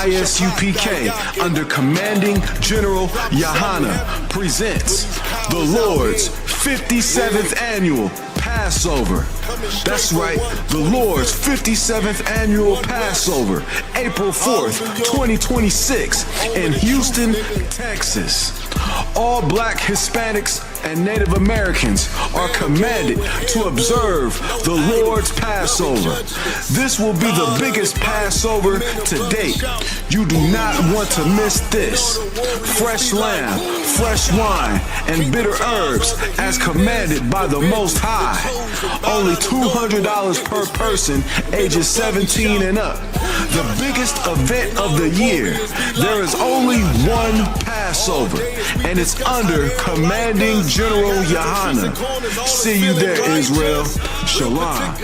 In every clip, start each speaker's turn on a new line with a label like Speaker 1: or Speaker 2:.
Speaker 1: ISUPK under Commanding General Yahana presents the Lord's 57th Annual Passover. That's right, the Lord's 57th Annual Passover, April 4th, 2026 in Houston, Texas. All Black, Hispanics, and Native Americans are commanded to observe the Lord's Passover. This will be the biggest Passover to date. You do not want to miss this. Fresh lamb, fresh wine, and bitter herbs as commanded by the Most High. Only $200 per person, ages 17 and up. The biggest event of the year. There is only one Passover, and it's under Commanding General Yahana. See you there, Israel. Shalom.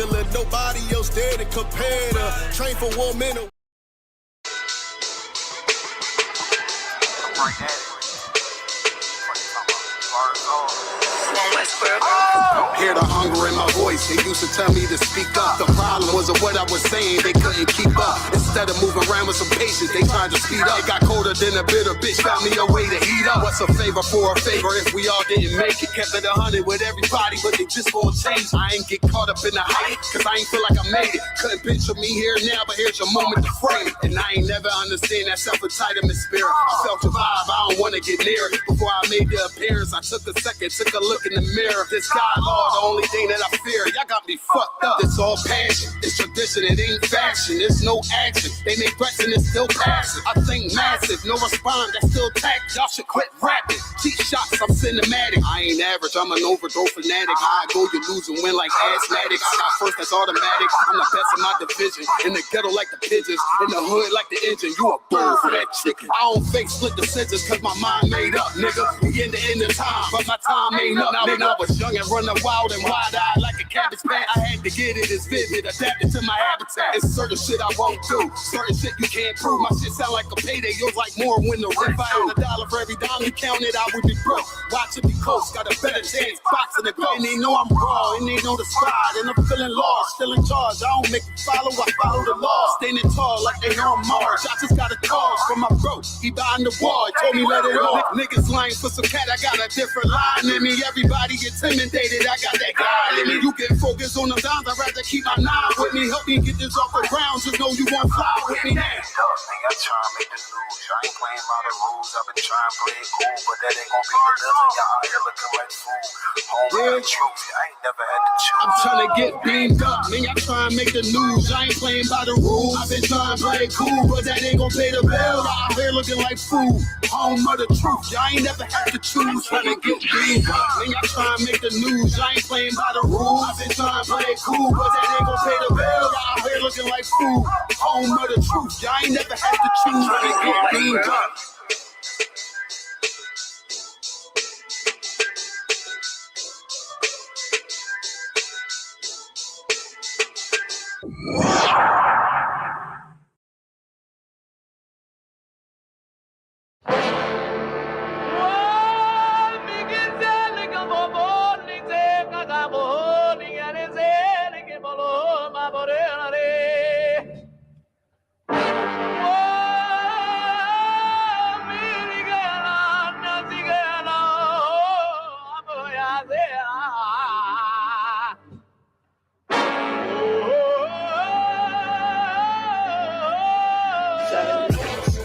Speaker 2: Hear the hunger in my voice, they used to tell me to speak up. The problem was what I was saying, they couldn't keep up. Instead of moving around with some patience, they tried to speed up. It got colder than a bitter bitch, found me a way to heat up. What's a favor for a favor if we all didn't make it? Kept it 100 with everybody, but they just won't change. I ain't get caught up in the hype, cause I ain't feel like I made it. Couldn't picture me here now, but here's your moment to frame it. And I ain't never understand that self-entitlement spirit. I felt the vibe, I don't wanna get near it. Before I made the appearance, I took a second, took a look in the mirror. This God, Lord, the only thing that I fear. Y'all got me fucked up. It's all passion, it's tradition, it ain't fashion. There's no action, they make threats and it's still passive. I think massive, no response, that's still tact. Y'all should quit rapping. Cheap shots, I'm cinematic. I ain't average, I'm an overdose fanatic. How I go, you lose and win like asthmatic. I got first, that's automatic. I'm the best in my division. In the ghetto like the pigeons, in the hood like the engine. You a bull for that chicken. I don't fake split decisions cause my mind made up, nigga. We in the end of time, but my time ain't up. Now when I was young and running wild and wide-eyed like a cabbage patch, I had to get it as vivid, adapted to my habitat. It's certain shit I won't do, certain shit you can't prove. My shit sound like a payday, yours like more when the rent. If I had $1 for every dime you counted, I would be broke. Watch it be close, got a better chance, boxing the go. And they know I'm raw, and they know the squad, and I'm feeling lost, still in charge. I don't make them follow, I follow the law. Standing tall like they on Mars. I just got a call from my bro, he behind the wall, he told me let it off. Niggas lying for some cat, I got a different line in me. Everybody intimidated, I got that guy in me. You can focus on the dimes, I'd rather keep my nine with me. Help me get this off the ground, just know you won't fly with me now. I try to make the news, I ain't playing by the rules. I've been trying to play it cool, but that ain't gonna be the living. Y'all out here looking like fools. Home the truth, I ain't never had to choose. I'm trying to get beamed up, man, y'all try to make the news. I ain't playing by the rules. I've been trying to play it cool, but that ain't gonna pay the bill. Y'all out here looking like fools. Home of the truth, y'all ain't never had to choose. Trying to get beamed up, man, y'all try to make the news. I ain't playing by the rules. I've been trying to play it cool, but that ain't gonna pay the bill. Y'all out here looking like fools. Home of the truth, y'all ain't never had to choose. Trying to get beamed up.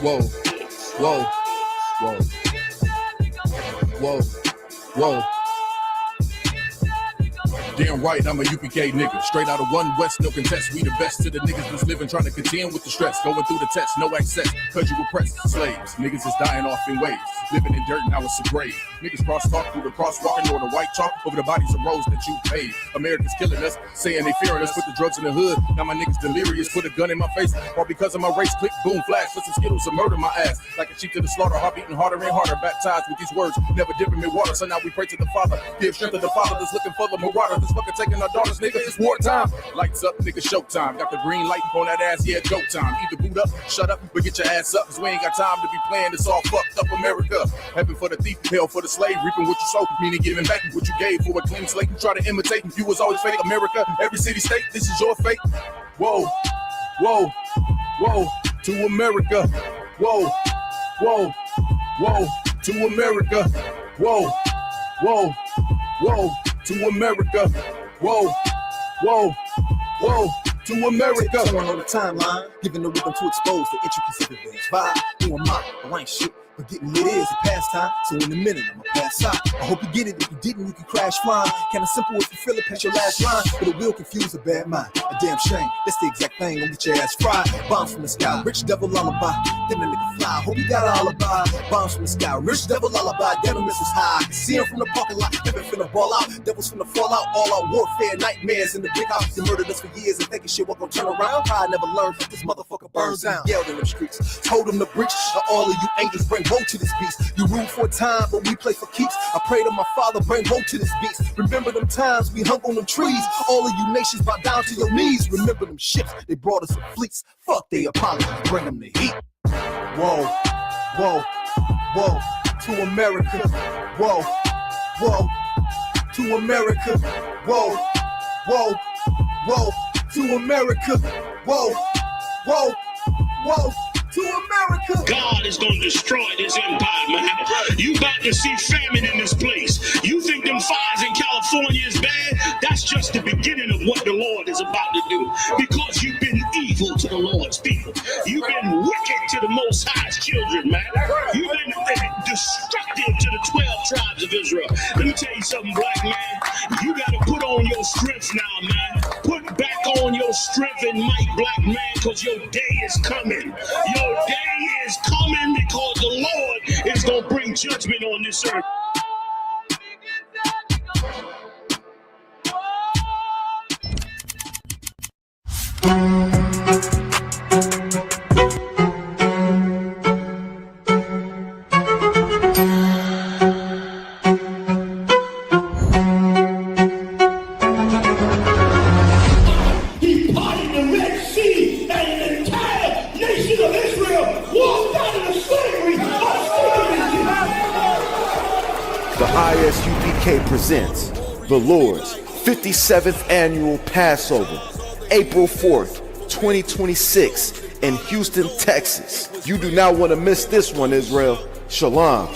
Speaker 3: Whoa, whoa, whoa, whoa, whoa. Damn right, I'm a UPK nigga. Straight out of one West, no contest. We the best to the niggas that's living, trying to contend with the stress. Going through the test, no access, cause you oppressed. Slaves, niggas is dying off in waves. Living in dirt, now it's a grave. Niggas cross-talk through the crosswalk or the white chalk over the bodies of roads that you paid. Americans killing us, saying they fearing us. Put the drugs in the hood, now my niggas delirious. Put a gun in my face, all because of my race. Click, boom, flash, put some Skittles and murder my ass. Like a sheep to the slaughter, heart beating harder and harder. Baptized with these words, never dipping in water. So now we pray to the Father, give strength to the Father that's looking for the marauder. That's fucking taking our daughters, nigga, it's wartime. Lights up, nigga, showtime. Got the green light on that ass, yeah, go time. Either boot up, shut up, but get your ass up, cause we ain't got time to be playing this all fucked up America. Heaven for the thief, hell for the slave, reaping what you sow, meaning giving back what you gave for a clean slate. You try to imitate, you was always fake. America, every city, state, this is your fate. Whoa, whoa, whoa. to America. Whoa, whoa, whoa, to America. Whoa, whoa, whoa, to America. Whoa, whoa, whoa, to America.
Speaker 4: On the timeline, giving the rhythm to expose the intricacies of the dance vibe. Who am I ain't shit, but getting lit is a pastime. So in a minute, I'ma pass out. I hope you get it. If you didn't, you can crash flying. Kinda simple if you feel it, past your last line. But it will confuse a bad mind. A damn shame. That's the exact thing. Gonna get your ass fried. Bombs from the sky, rich devil lullaby. Then the nigga fly. Hope you got an alibi. Bombs from the sky, rich devil lullaby. Damn, the missiles high. I can see him from the parking lot. Living finna ball out. Devils finna fall out. All out warfare, nightmares in the big house. They murdered us for years and thinking shit was gonna turn around. I never learned that this motherfucker burns down. Yelled in them streets. Told them to breach. All of you angels bring woe to this beast. You rule for a time, but we play for keeps. I pray to my father, bring woe to this beast. Remember them times we hung on them trees. All of you nations bow down to your knees. Remember them ships, they brought us in fleets. Fuck they Apollo, bring them the heat. Whoa, whoa, whoa, to America. Whoa, whoa, to America. Whoa, whoa, whoa, to America. Whoa, whoa, whoa, to America.
Speaker 5: God is going to destroy this empire, man. You about to see famine in this place. You think them fires in California is bad? That's just the beginning of what the Lord is about to do. Because you've been evil to the Lord's people. You've been wicked to the Most High's children, man. You've been destructive to the 12 tribes of Israel. Let me tell you something, black man. You got to put on your strength now, man. Put back on your strength and might, black man, because your day is coming. Your day is coming because the Lord is going to bring judgment on this earth.
Speaker 6: The ISUPK presents the Lord's 57th Annual Passover, April 4th, 2026 in Houston, Texas. You do not want to miss this one, Israel. Shalom.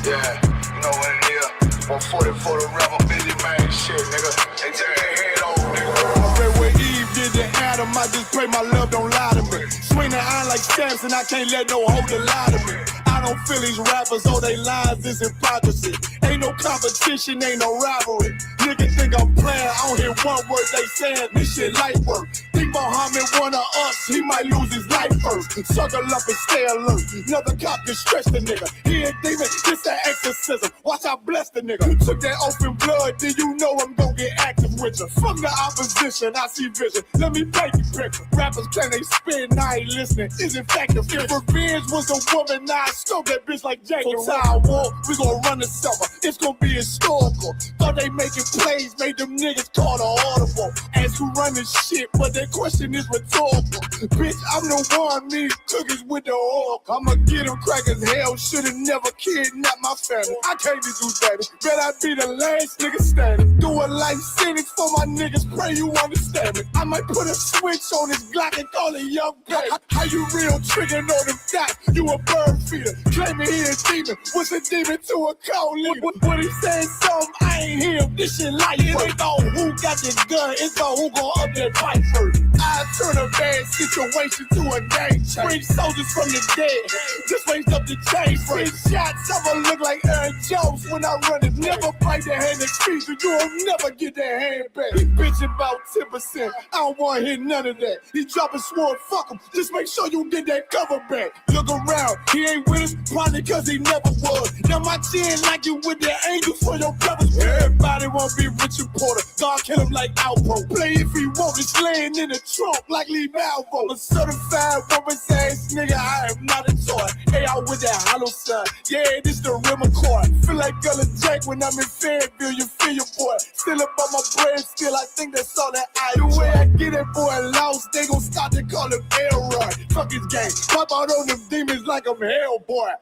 Speaker 2: Yeah, you know what it is. 140 for the rebel, busy man, shit, nigga. They tear their head over, nigga. I pray when Eve did to Adam, I just pray my love don't lie to me. Swing the iron like Samson, I can't let no holder lie to me. I don't feel these rappers, all they lies is hypocrisy. Ain't no competition, ain't no rivalry. Niggas think I'm playing, I don't hear one word they saying, this shit light work. Think Muhammad one of us, he might lose his life first. Circle up and stay alert. Another cop can stretch the nigga. He ain't demon, this an exorcism. Watch I bless the nigga. You took that open blood, then you know I'm gonna get active with you. From the opposition, I see vision. Let me paint the picture. Rappers claim they spit, and I ain't listening. Is effective. If revenge was a woman, now I scope that bitch like Jacob. So I war, we gonna run the summer. It's gonna be historical. Thought they making plays, made them niggas call the audible. As who run this shit, but that question is rhetorical. Bitch, I'm the one, me cookies with the oil. I'ma get them crackers, hell, should've never kidnapped my family. I can't do that. Bet I be the last nigga standing. Do a life sentence for my niggas, pray you understand me. I might put a switch on this Glock and call it young pay. How you real triggering on them dots? You a bird feeder, claiming he a demon. What's a demon to a cold leader? What he saying something, I ain't hear him. This shit light. It ain't about who got the gun, it's about who gon' up that fight first. I turn a bad situation to a game change. Bring soldiers from the dead, just raise up the chain first. Shots, I'ma look like Aaron Jones when I run it. Never bite the hand excuse you, you'll never get that hand back. He bitching about 10%, I don't wanna hear none of that. He dropping sword, fuck him, just make sure you get that cover back. Look around, he ain't with us, probably cause he never was. Now my chin like you with the angels for your brothers. Everybody wanna be Richard Porter, God kill him like Alpo. Play if he want, it's laying in the trunk like Lee Malvo. A certified woman's ass nigga, I am not a toy. Hey, out with that hollow sign, yeah, this the real McCoy. Feel like Gullah Jack when I'm in Fayetteville, you feel your boy. Still up on my bread, still I think that's all that I do. The way I get it, boy, lost, they gon' start to call him Elroy. Fuck his game, pop out on them demons like I'm Hellboy.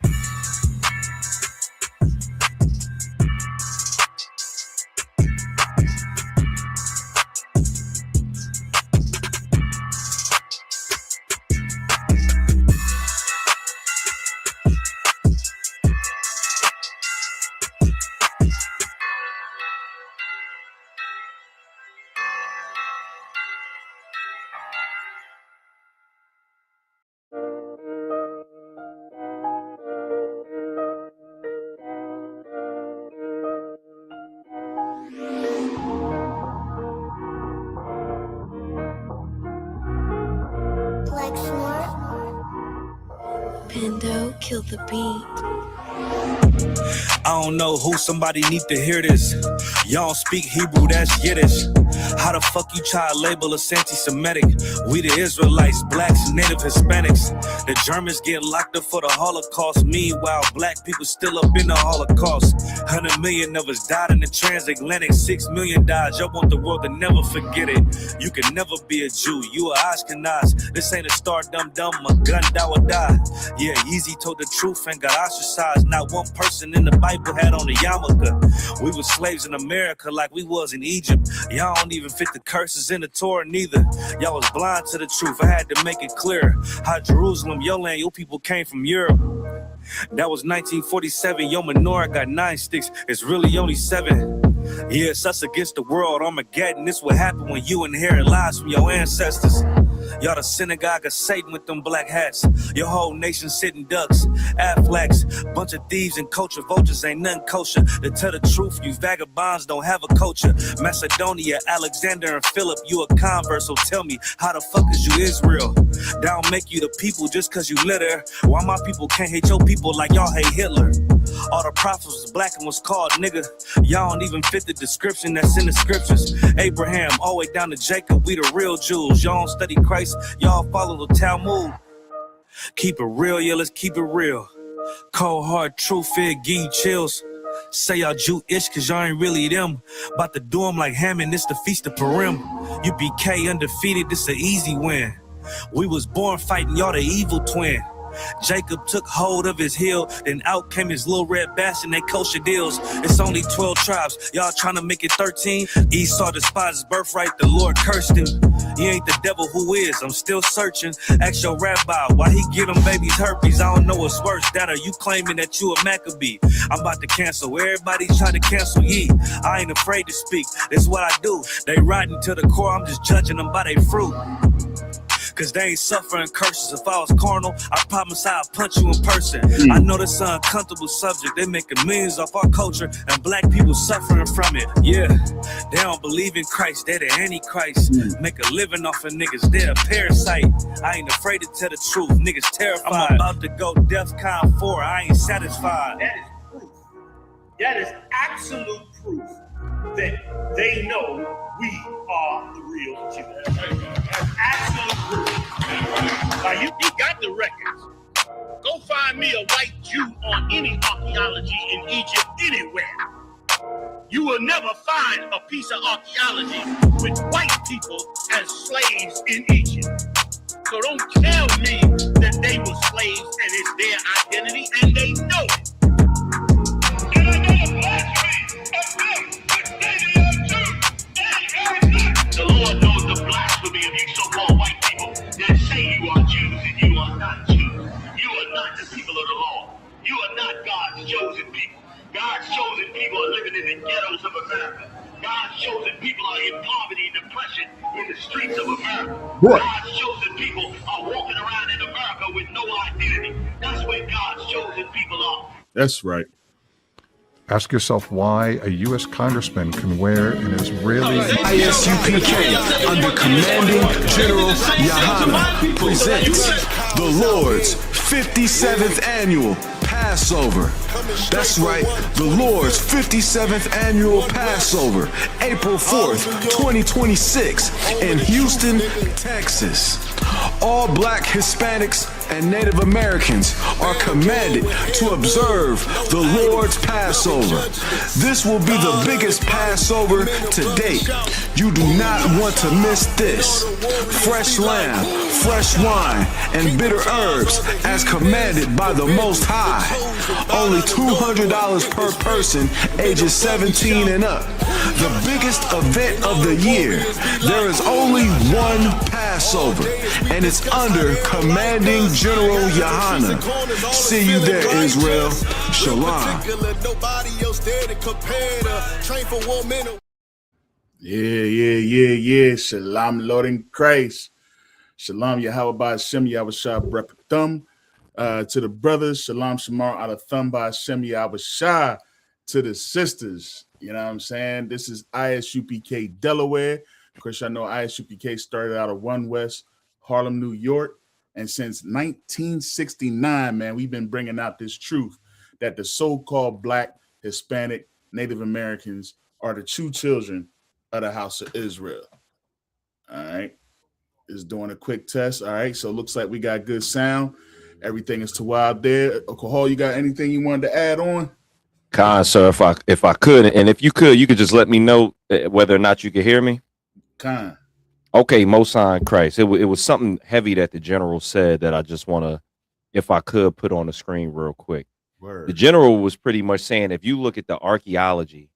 Speaker 7: kill the beat.
Speaker 8: I don't know who, somebody need to hear this. Y'all speak Hebrew, that's Yiddish. How the fuck you try to label us anti-Semitic? We the Israelites, blacks, native Hispanics. The Germans get locked up for the Holocaust. Meanwhile, black people still up in the Holocaust. 100 million of us died in the transatlantic. 6 million died. Y'all want the world to never forget it. You can never be a Jew. You a Ashkenaz. This ain't a star dum-dum. A gun die or die. Yeah, Yeezy told the truth and got ostracized. Not one person in the Bible had on a yarmulke. We were slaves in America like we was in Egypt. Y'all don't even fit the curses in the Torah neither. Y'all was blind to the truth. I had to make it clear how Jerusalem, your land, your people came from Europe. That was 1947. Yo, menorah got 9 sticks. It's really only 7. Yeah, it's us against the world. Armageddon. This what happened when you inherit lies from your ancestors. Y'all the synagogue of Satan with them black hats. Your whole nation sitting ducks, Aflacs, bunch of thieves and culture vultures. Ain't nothing kosher. To tell the truth, you vagabonds don't have a culture. Macedonia, Alexander and Philip, you a convert, so tell me, how the fuck is you Israel? That don't make you the people just cause you litter. Why my people can't hate your people like y'all hate Hitler? All the prophets was black and was called nigga. Y'all don't even fit the description that's in the scriptures. Abraham, all the way down to Jacob, we the real Jews. Y'all don't study Christ, y'all follow the Talmud. Keep it real, yeah, let's keep it real. Cold hard truth, it give you chills. Say y'all Jewish cause y'all ain't really them. About to do them like Hammond, this the Feast of Purim. UPK undefeated, this an easy win. We was born fighting, y'all the evil twin. Jacob took hold of his heel, then out came his little red bass and they kosher deals. It's only 12 tribes, y'all trying to make it 13. Esau despised his birthright, the Lord cursed him. He ain't the devil, who is? I'm still searching. Ask your rabbi, why he get them babies herpes? I don't know what's worse, that or you claiming that you a Maccabee. I'm about to cancel, everybody try to cancel ye. I ain't afraid to speak, this is what I do. They riding to the core, I'm just judging them by their fruit. Cause they ain't suffering curses. If I was carnal, I promise I'll punch you in person. I know this is an uncomfortable subject. They making millions off our culture and black people suffering from it. Yeah, they don't believe in Christ. They're the Antichrist. Make a living off of niggas. They're a parasite. I ain't afraid to tell the truth. Niggas terrified. I'm about to go DEFCON 4. I ain't satisfied.
Speaker 5: That is proof. That is absolute proof that they know we are the real Jews. That's absolute proof. Now you got the records. Go find me a white Jew on any archaeology in Egypt anywhere. You will never find a piece of archaeology with white people as slaves in Egypt. So don't tell me that they were slaves and it's their identity, and they know it. And I know the blasphemy of them, but they are Jews. The Lord knows the blasphemy of you so-called white people that say you are Jews and you are not Jews. You are not the people of the Lord. You are not God's chosen people. God's chosen people are living in the ghettos of America. God's chosen people are in poverty and depression in the streets of America. What? God's chosen people are walking around in America with no identity. That's where God's chosen people are.
Speaker 3: That's right.
Speaker 9: Ask yourself why a U.S. congressman can wear an Israeli...
Speaker 1: ISUPK, under Commanding General Yahana, presents the Lord's 57th Annual Passover. That's right, the Lord's 57th Annual Passover, April 4th, 2026, in Houston, Texas. All black Hispanics and Native Americans are commanded to observe the Lord's Passover. This will be the biggest Passover to date. You do not want to miss this. Fresh lamb, fresh wine, and bitter herbs as commanded by the Most High. Only $200 per person, ages 17 and up. The biggest event of the year. There is only one Passover, and it's under Commanding General Yahana. See you there, Israel. Shalom.
Speaker 3: Yeah. Shalom, Lord in Christ. Shalom, Yahweh Hashem, Yahweh Shah, Brekathum. To the brothers, Shalom, Shamar, Alathum, Hashem, Yahweh Shah. To the sisters, you know what I'm saying? This is ISUPK Delaware. Of course, I know ISUPK started out of 1 West Harlem, New York. And since 1969, man, we've been bringing out this truth that the so-called Black, Hispanic, Native Americans are the true children of the house of Israel. All right. Is doing a quick test. All right. So it looks like we got good sound. Everything is to wild there. Hall, you got anything you wanted to add on?
Speaker 7: Khan, sir, if I could, and if you could just let me know whether or not you could hear me.
Speaker 3: Khan.
Speaker 7: Okay, Most High in Christ. It was something heavy that the general said that I just want to, if I could, put on the screen real quick.
Speaker 3: Word.
Speaker 7: The general was pretty much saying, if you look at the archaeology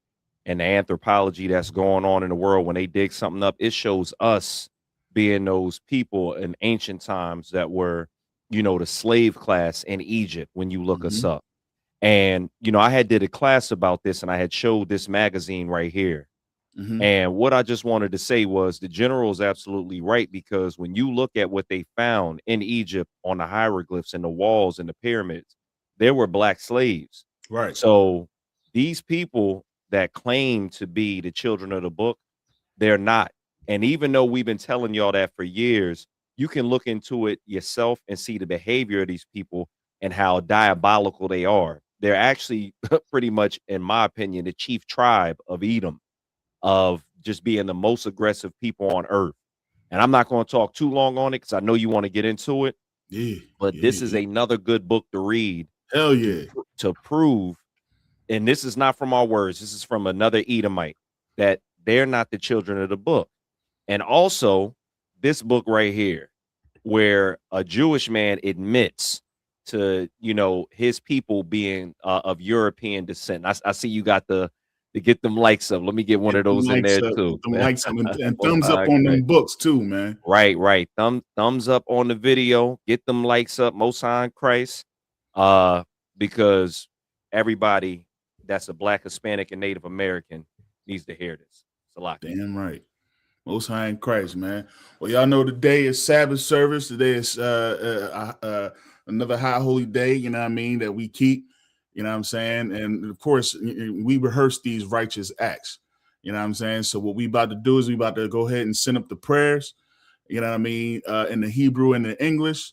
Speaker 7: and the anthropology that's going on in the world, when they dig something up, it shows us being those people in ancient times that were, the slave class in Egypt when you look us up. And, I had did a class about this and I had showed this magazine right here. And what I just wanted to say was the general is absolutely right, because when you look at what they found in Egypt on the hieroglyphs and the walls and the pyramids, there were Black slaves.
Speaker 3: Right.
Speaker 7: So these people that claim to be the children of the book, they're not. And even though we've been telling y'all that for years, you can look into it yourself and see the behavior of these people and how diabolical they are. They're actually pretty much, in my opinion, the chief tribe of Edom, of just being the most aggressive people on earth. And I'm not going to talk too long on it because I know you want to get into it.
Speaker 3: Yeah.
Speaker 7: But this is another good book to read.
Speaker 3: Hell yeah.
Speaker 7: To prove, and this is not from our words, this is from another Edomite, that they're not the children of the book. And also this book right here, where a Jewish man admits to, his people being of European descent. I see you got to get them likes up. Let me get one of those in there too.
Speaker 3: Them likes up and thumbs up on them books too, man.
Speaker 7: Right. Thumbs up on the video. Get them likes up. Most High in Christ. Because everybody that's a Black, Hispanic, and Native American needs to hear this. It's a lot.
Speaker 3: Damn right. Most High in Christ, man. Well, y'all know today is Sabbath service. Today is another high holy day, that we keep, what I'm saying? And of course, we rehearse these righteous acts, what I'm saying? So what we about to do is we about to go ahead and send up the prayers, in the Hebrew and the English.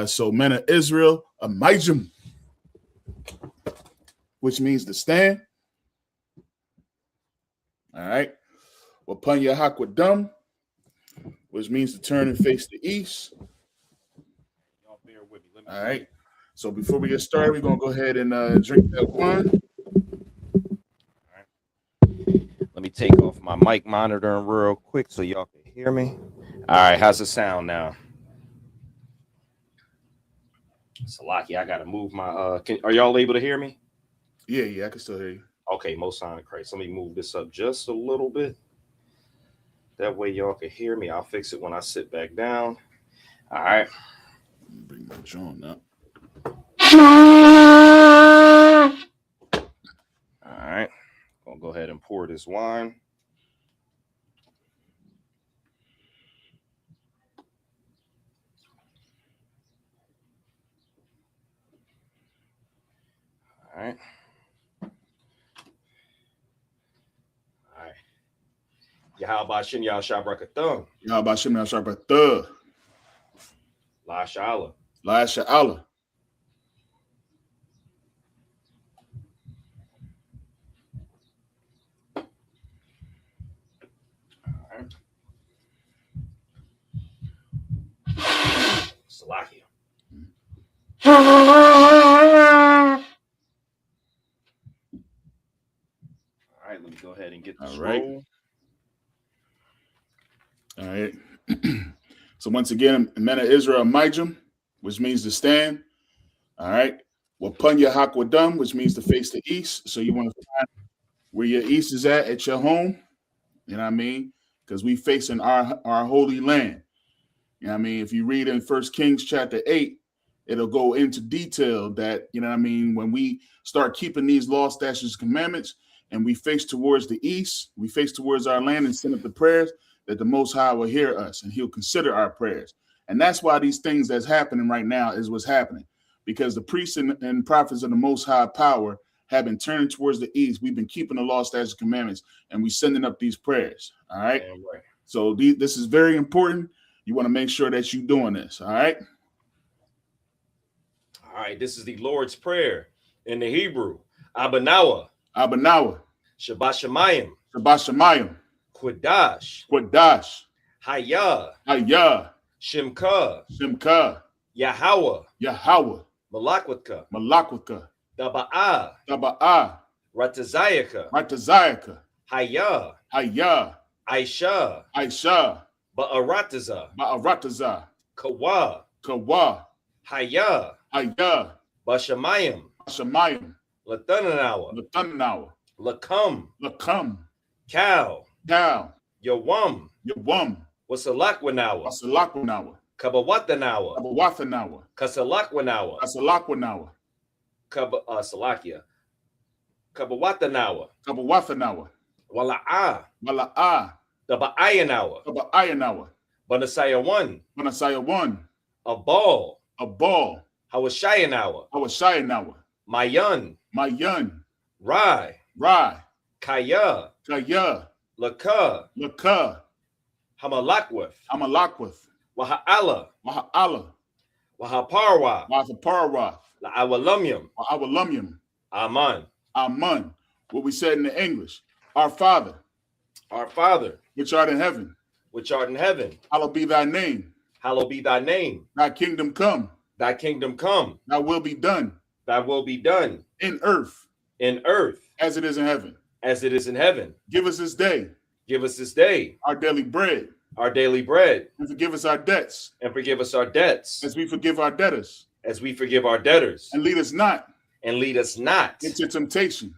Speaker 3: So men of Israel, Amijim, which means to stand. All right. Wapanya Hakwadam, which means to turn and face the east. All right. So before we get started, we're going to go ahead and drink that wine.
Speaker 7: All right. Let me take off my mic monitoring real quick so y'all can hear me. All right. How's the sound now? Salaki, I got to move my... are y'all able to hear me?
Speaker 3: Yeah, I can still hear you.
Speaker 7: Okay, Most High in Christ. Let me move this up just a little bit. That way y'all can hear me. I'll fix it when I sit back down. All right.
Speaker 3: Bring my John up.
Speaker 7: All right. Gonna go ahead and pour this wine. All right. Yahabashim Yashabrakatha.
Speaker 3: Yahabashim Yashabrakatha.
Speaker 7: La Sha'ala.
Speaker 3: La Sha'ala.
Speaker 7: Salakia. All right, let me go ahead and get this roll.
Speaker 3: All right. So once again, men of Israel, Mijim, which means to stand. All right. Wapunya Hakwadam, which means to face the east. So you want to find where your east is at your home. You know what I mean? Because we facing our holy land. You know what I mean? If you read in 1 Kings chapter 8, it'll go into detail that, you know what I mean, when we start keeping these laws, statutes, commandments, and we face towards the east, we face towards our land and send up the prayers, that the Most High will hear us and he'll consider our prayers. And that's why these things that's happening right now is what's happening, because the priests and prophets of the Most High power have been turning towards the east. We've been keeping the law, statutes, commandments, and we sending up these prayers. All right. So this is very important. You want to make sure that you're doing this. All right.
Speaker 7: All right, this is the Lord's Prayer in the Hebrew. Abanawa,
Speaker 3: Abanawa,
Speaker 7: Shabbat Shemayim,
Speaker 3: Shabbat Shemayim,
Speaker 7: Quadash,
Speaker 3: Quadash,
Speaker 7: Hayah,
Speaker 3: Hayah,
Speaker 7: Shimka,
Speaker 3: Shimka,
Speaker 7: Yahweh,
Speaker 3: Yahweh,
Speaker 7: Malakwaka,
Speaker 3: Malakwaka,
Speaker 7: Daba'ah,
Speaker 3: Taba'ah,
Speaker 7: Ratazayaka,
Speaker 3: Ratazayaka,
Speaker 7: Hayah,
Speaker 3: Hayah,
Speaker 7: Aisha,
Speaker 3: Aisha,
Speaker 7: Ba'arataza,
Speaker 3: Ba'arataza,
Speaker 7: Kawa,
Speaker 3: Kawa,
Speaker 7: Hayah,
Speaker 3: Hayah,
Speaker 7: Bashamayim,
Speaker 3: Shemayim,
Speaker 7: Latananawa,
Speaker 3: Latanawa,
Speaker 7: Lakam,
Speaker 3: Lakam,
Speaker 7: Cow,
Speaker 3: Cow,
Speaker 7: Yawam,
Speaker 3: Yawam,
Speaker 7: Wasalakwanawa,
Speaker 3: Asalakwanawa,
Speaker 7: Kabawatanawa,
Speaker 3: Abawathanawa,
Speaker 7: Kasalakwanawa,
Speaker 3: Asalakwanawa,
Speaker 7: Salakia, Kabawatanawa,
Speaker 3: Kabawathanawa,
Speaker 7: Wala'ah,
Speaker 3: Mala'ah,
Speaker 7: Daba'ayanawa,
Speaker 3: Kaba'ayanawa,
Speaker 7: Banasayawan,
Speaker 3: Manasayawan,
Speaker 7: a ball,
Speaker 3: Abal,
Speaker 7: Hawashayanawa,
Speaker 3: Awashayanawa,
Speaker 7: Mayan,
Speaker 3: Mayan,
Speaker 7: Rai,
Speaker 3: Rai,
Speaker 7: Kaya,
Speaker 3: Kaya,
Speaker 7: Laka,
Speaker 3: Laka,
Speaker 7: Hamalakwath,
Speaker 3: Amalakwath,
Speaker 7: Waha'ala,
Speaker 3: Waha'ala,
Speaker 7: Wahaparwa,
Speaker 3: Wathaparawath,
Speaker 7: La'awalumyum,
Speaker 3: Awalumyum,
Speaker 7: Aman.
Speaker 3: Aman. What we said in the English, our Father, which art in heaven, hallowed be thy name.
Speaker 7: Hallowed be thy name.
Speaker 3: Thy kingdom come.
Speaker 7: Thy kingdom come.
Speaker 3: Thy will be done.
Speaker 7: Thy will be done.
Speaker 3: In earth.
Speaker 7: As it is in heaven.
Speaker 3: Give us this day.
Speaker 7: Our daily bread.
Speaker 3: And forgive us our debts. As we forgive our debtors. And lead us not. Into temptation.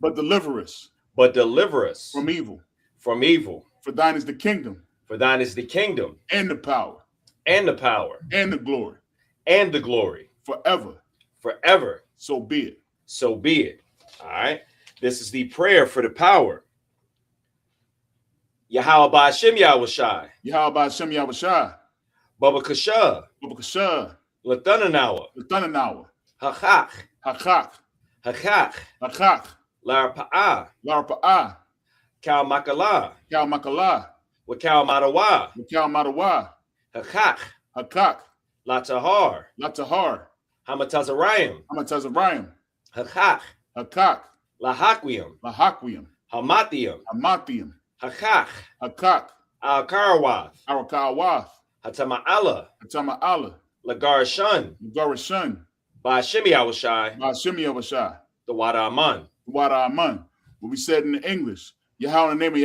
Speaker 3: But deliver us. From evil. For thine is the kingdom. And the power. And the glory. Forever. So be it.
Speaker 7: All right. This is the prayer for the power. Yahweh Ba'ashem Yahushai.
Speaker 3: Yahweh Ba'ashem Yahushai.
Speaker 7: Baba Kasha. Latananawa. Hachach. Larpa'ah. Kal Makala. Wakal Madawa. Hachach. Latahar. Hamatazarayim. Hachach. Lahakwium. Hamathium. Hachach. Al-Karawath. Hatama'ala. Lagarashun. Ba'ashem Yahushai. The Wada Aman.
Speaker 3: What we said in the English, Yahweh in the name of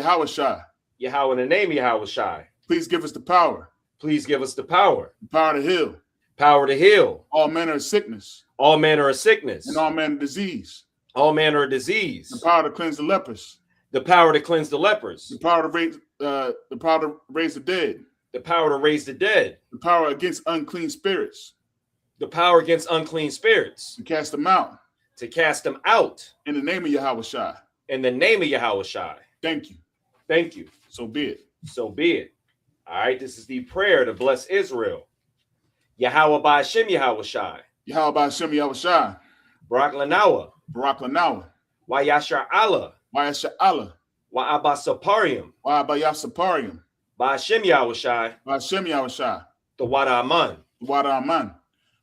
Speaker 7: Yahushai.
Speaker 3: Please give us the power.
Speaker 7: The power
Speaker 3: to heal.
Speaker 7: All manner of sickness.
Speaker 3: And all manner of disease. The power to cleanse the lepers.
Speaker 7: The power to cleanse the lepers.
Speaker 3: The power to raise the dead.
Speaker 7: The power to raise the dead.
Speaker 3: The power against unclean spirits.
Speaker 7: The power against unclean spirits.
Speaker 3: To cast them out.
Speaker 7: In
Speaker 3: the name of Yahushai. Thank you. So be it.
Speaker 7: All right, this is the prayer to bless Israel. Yahweh Ba'ashem Yahushai. Barak Lanawa. Wayashar Allah. Wa'abasaparium. Ba'ashem Yahushai. The Wada Aman.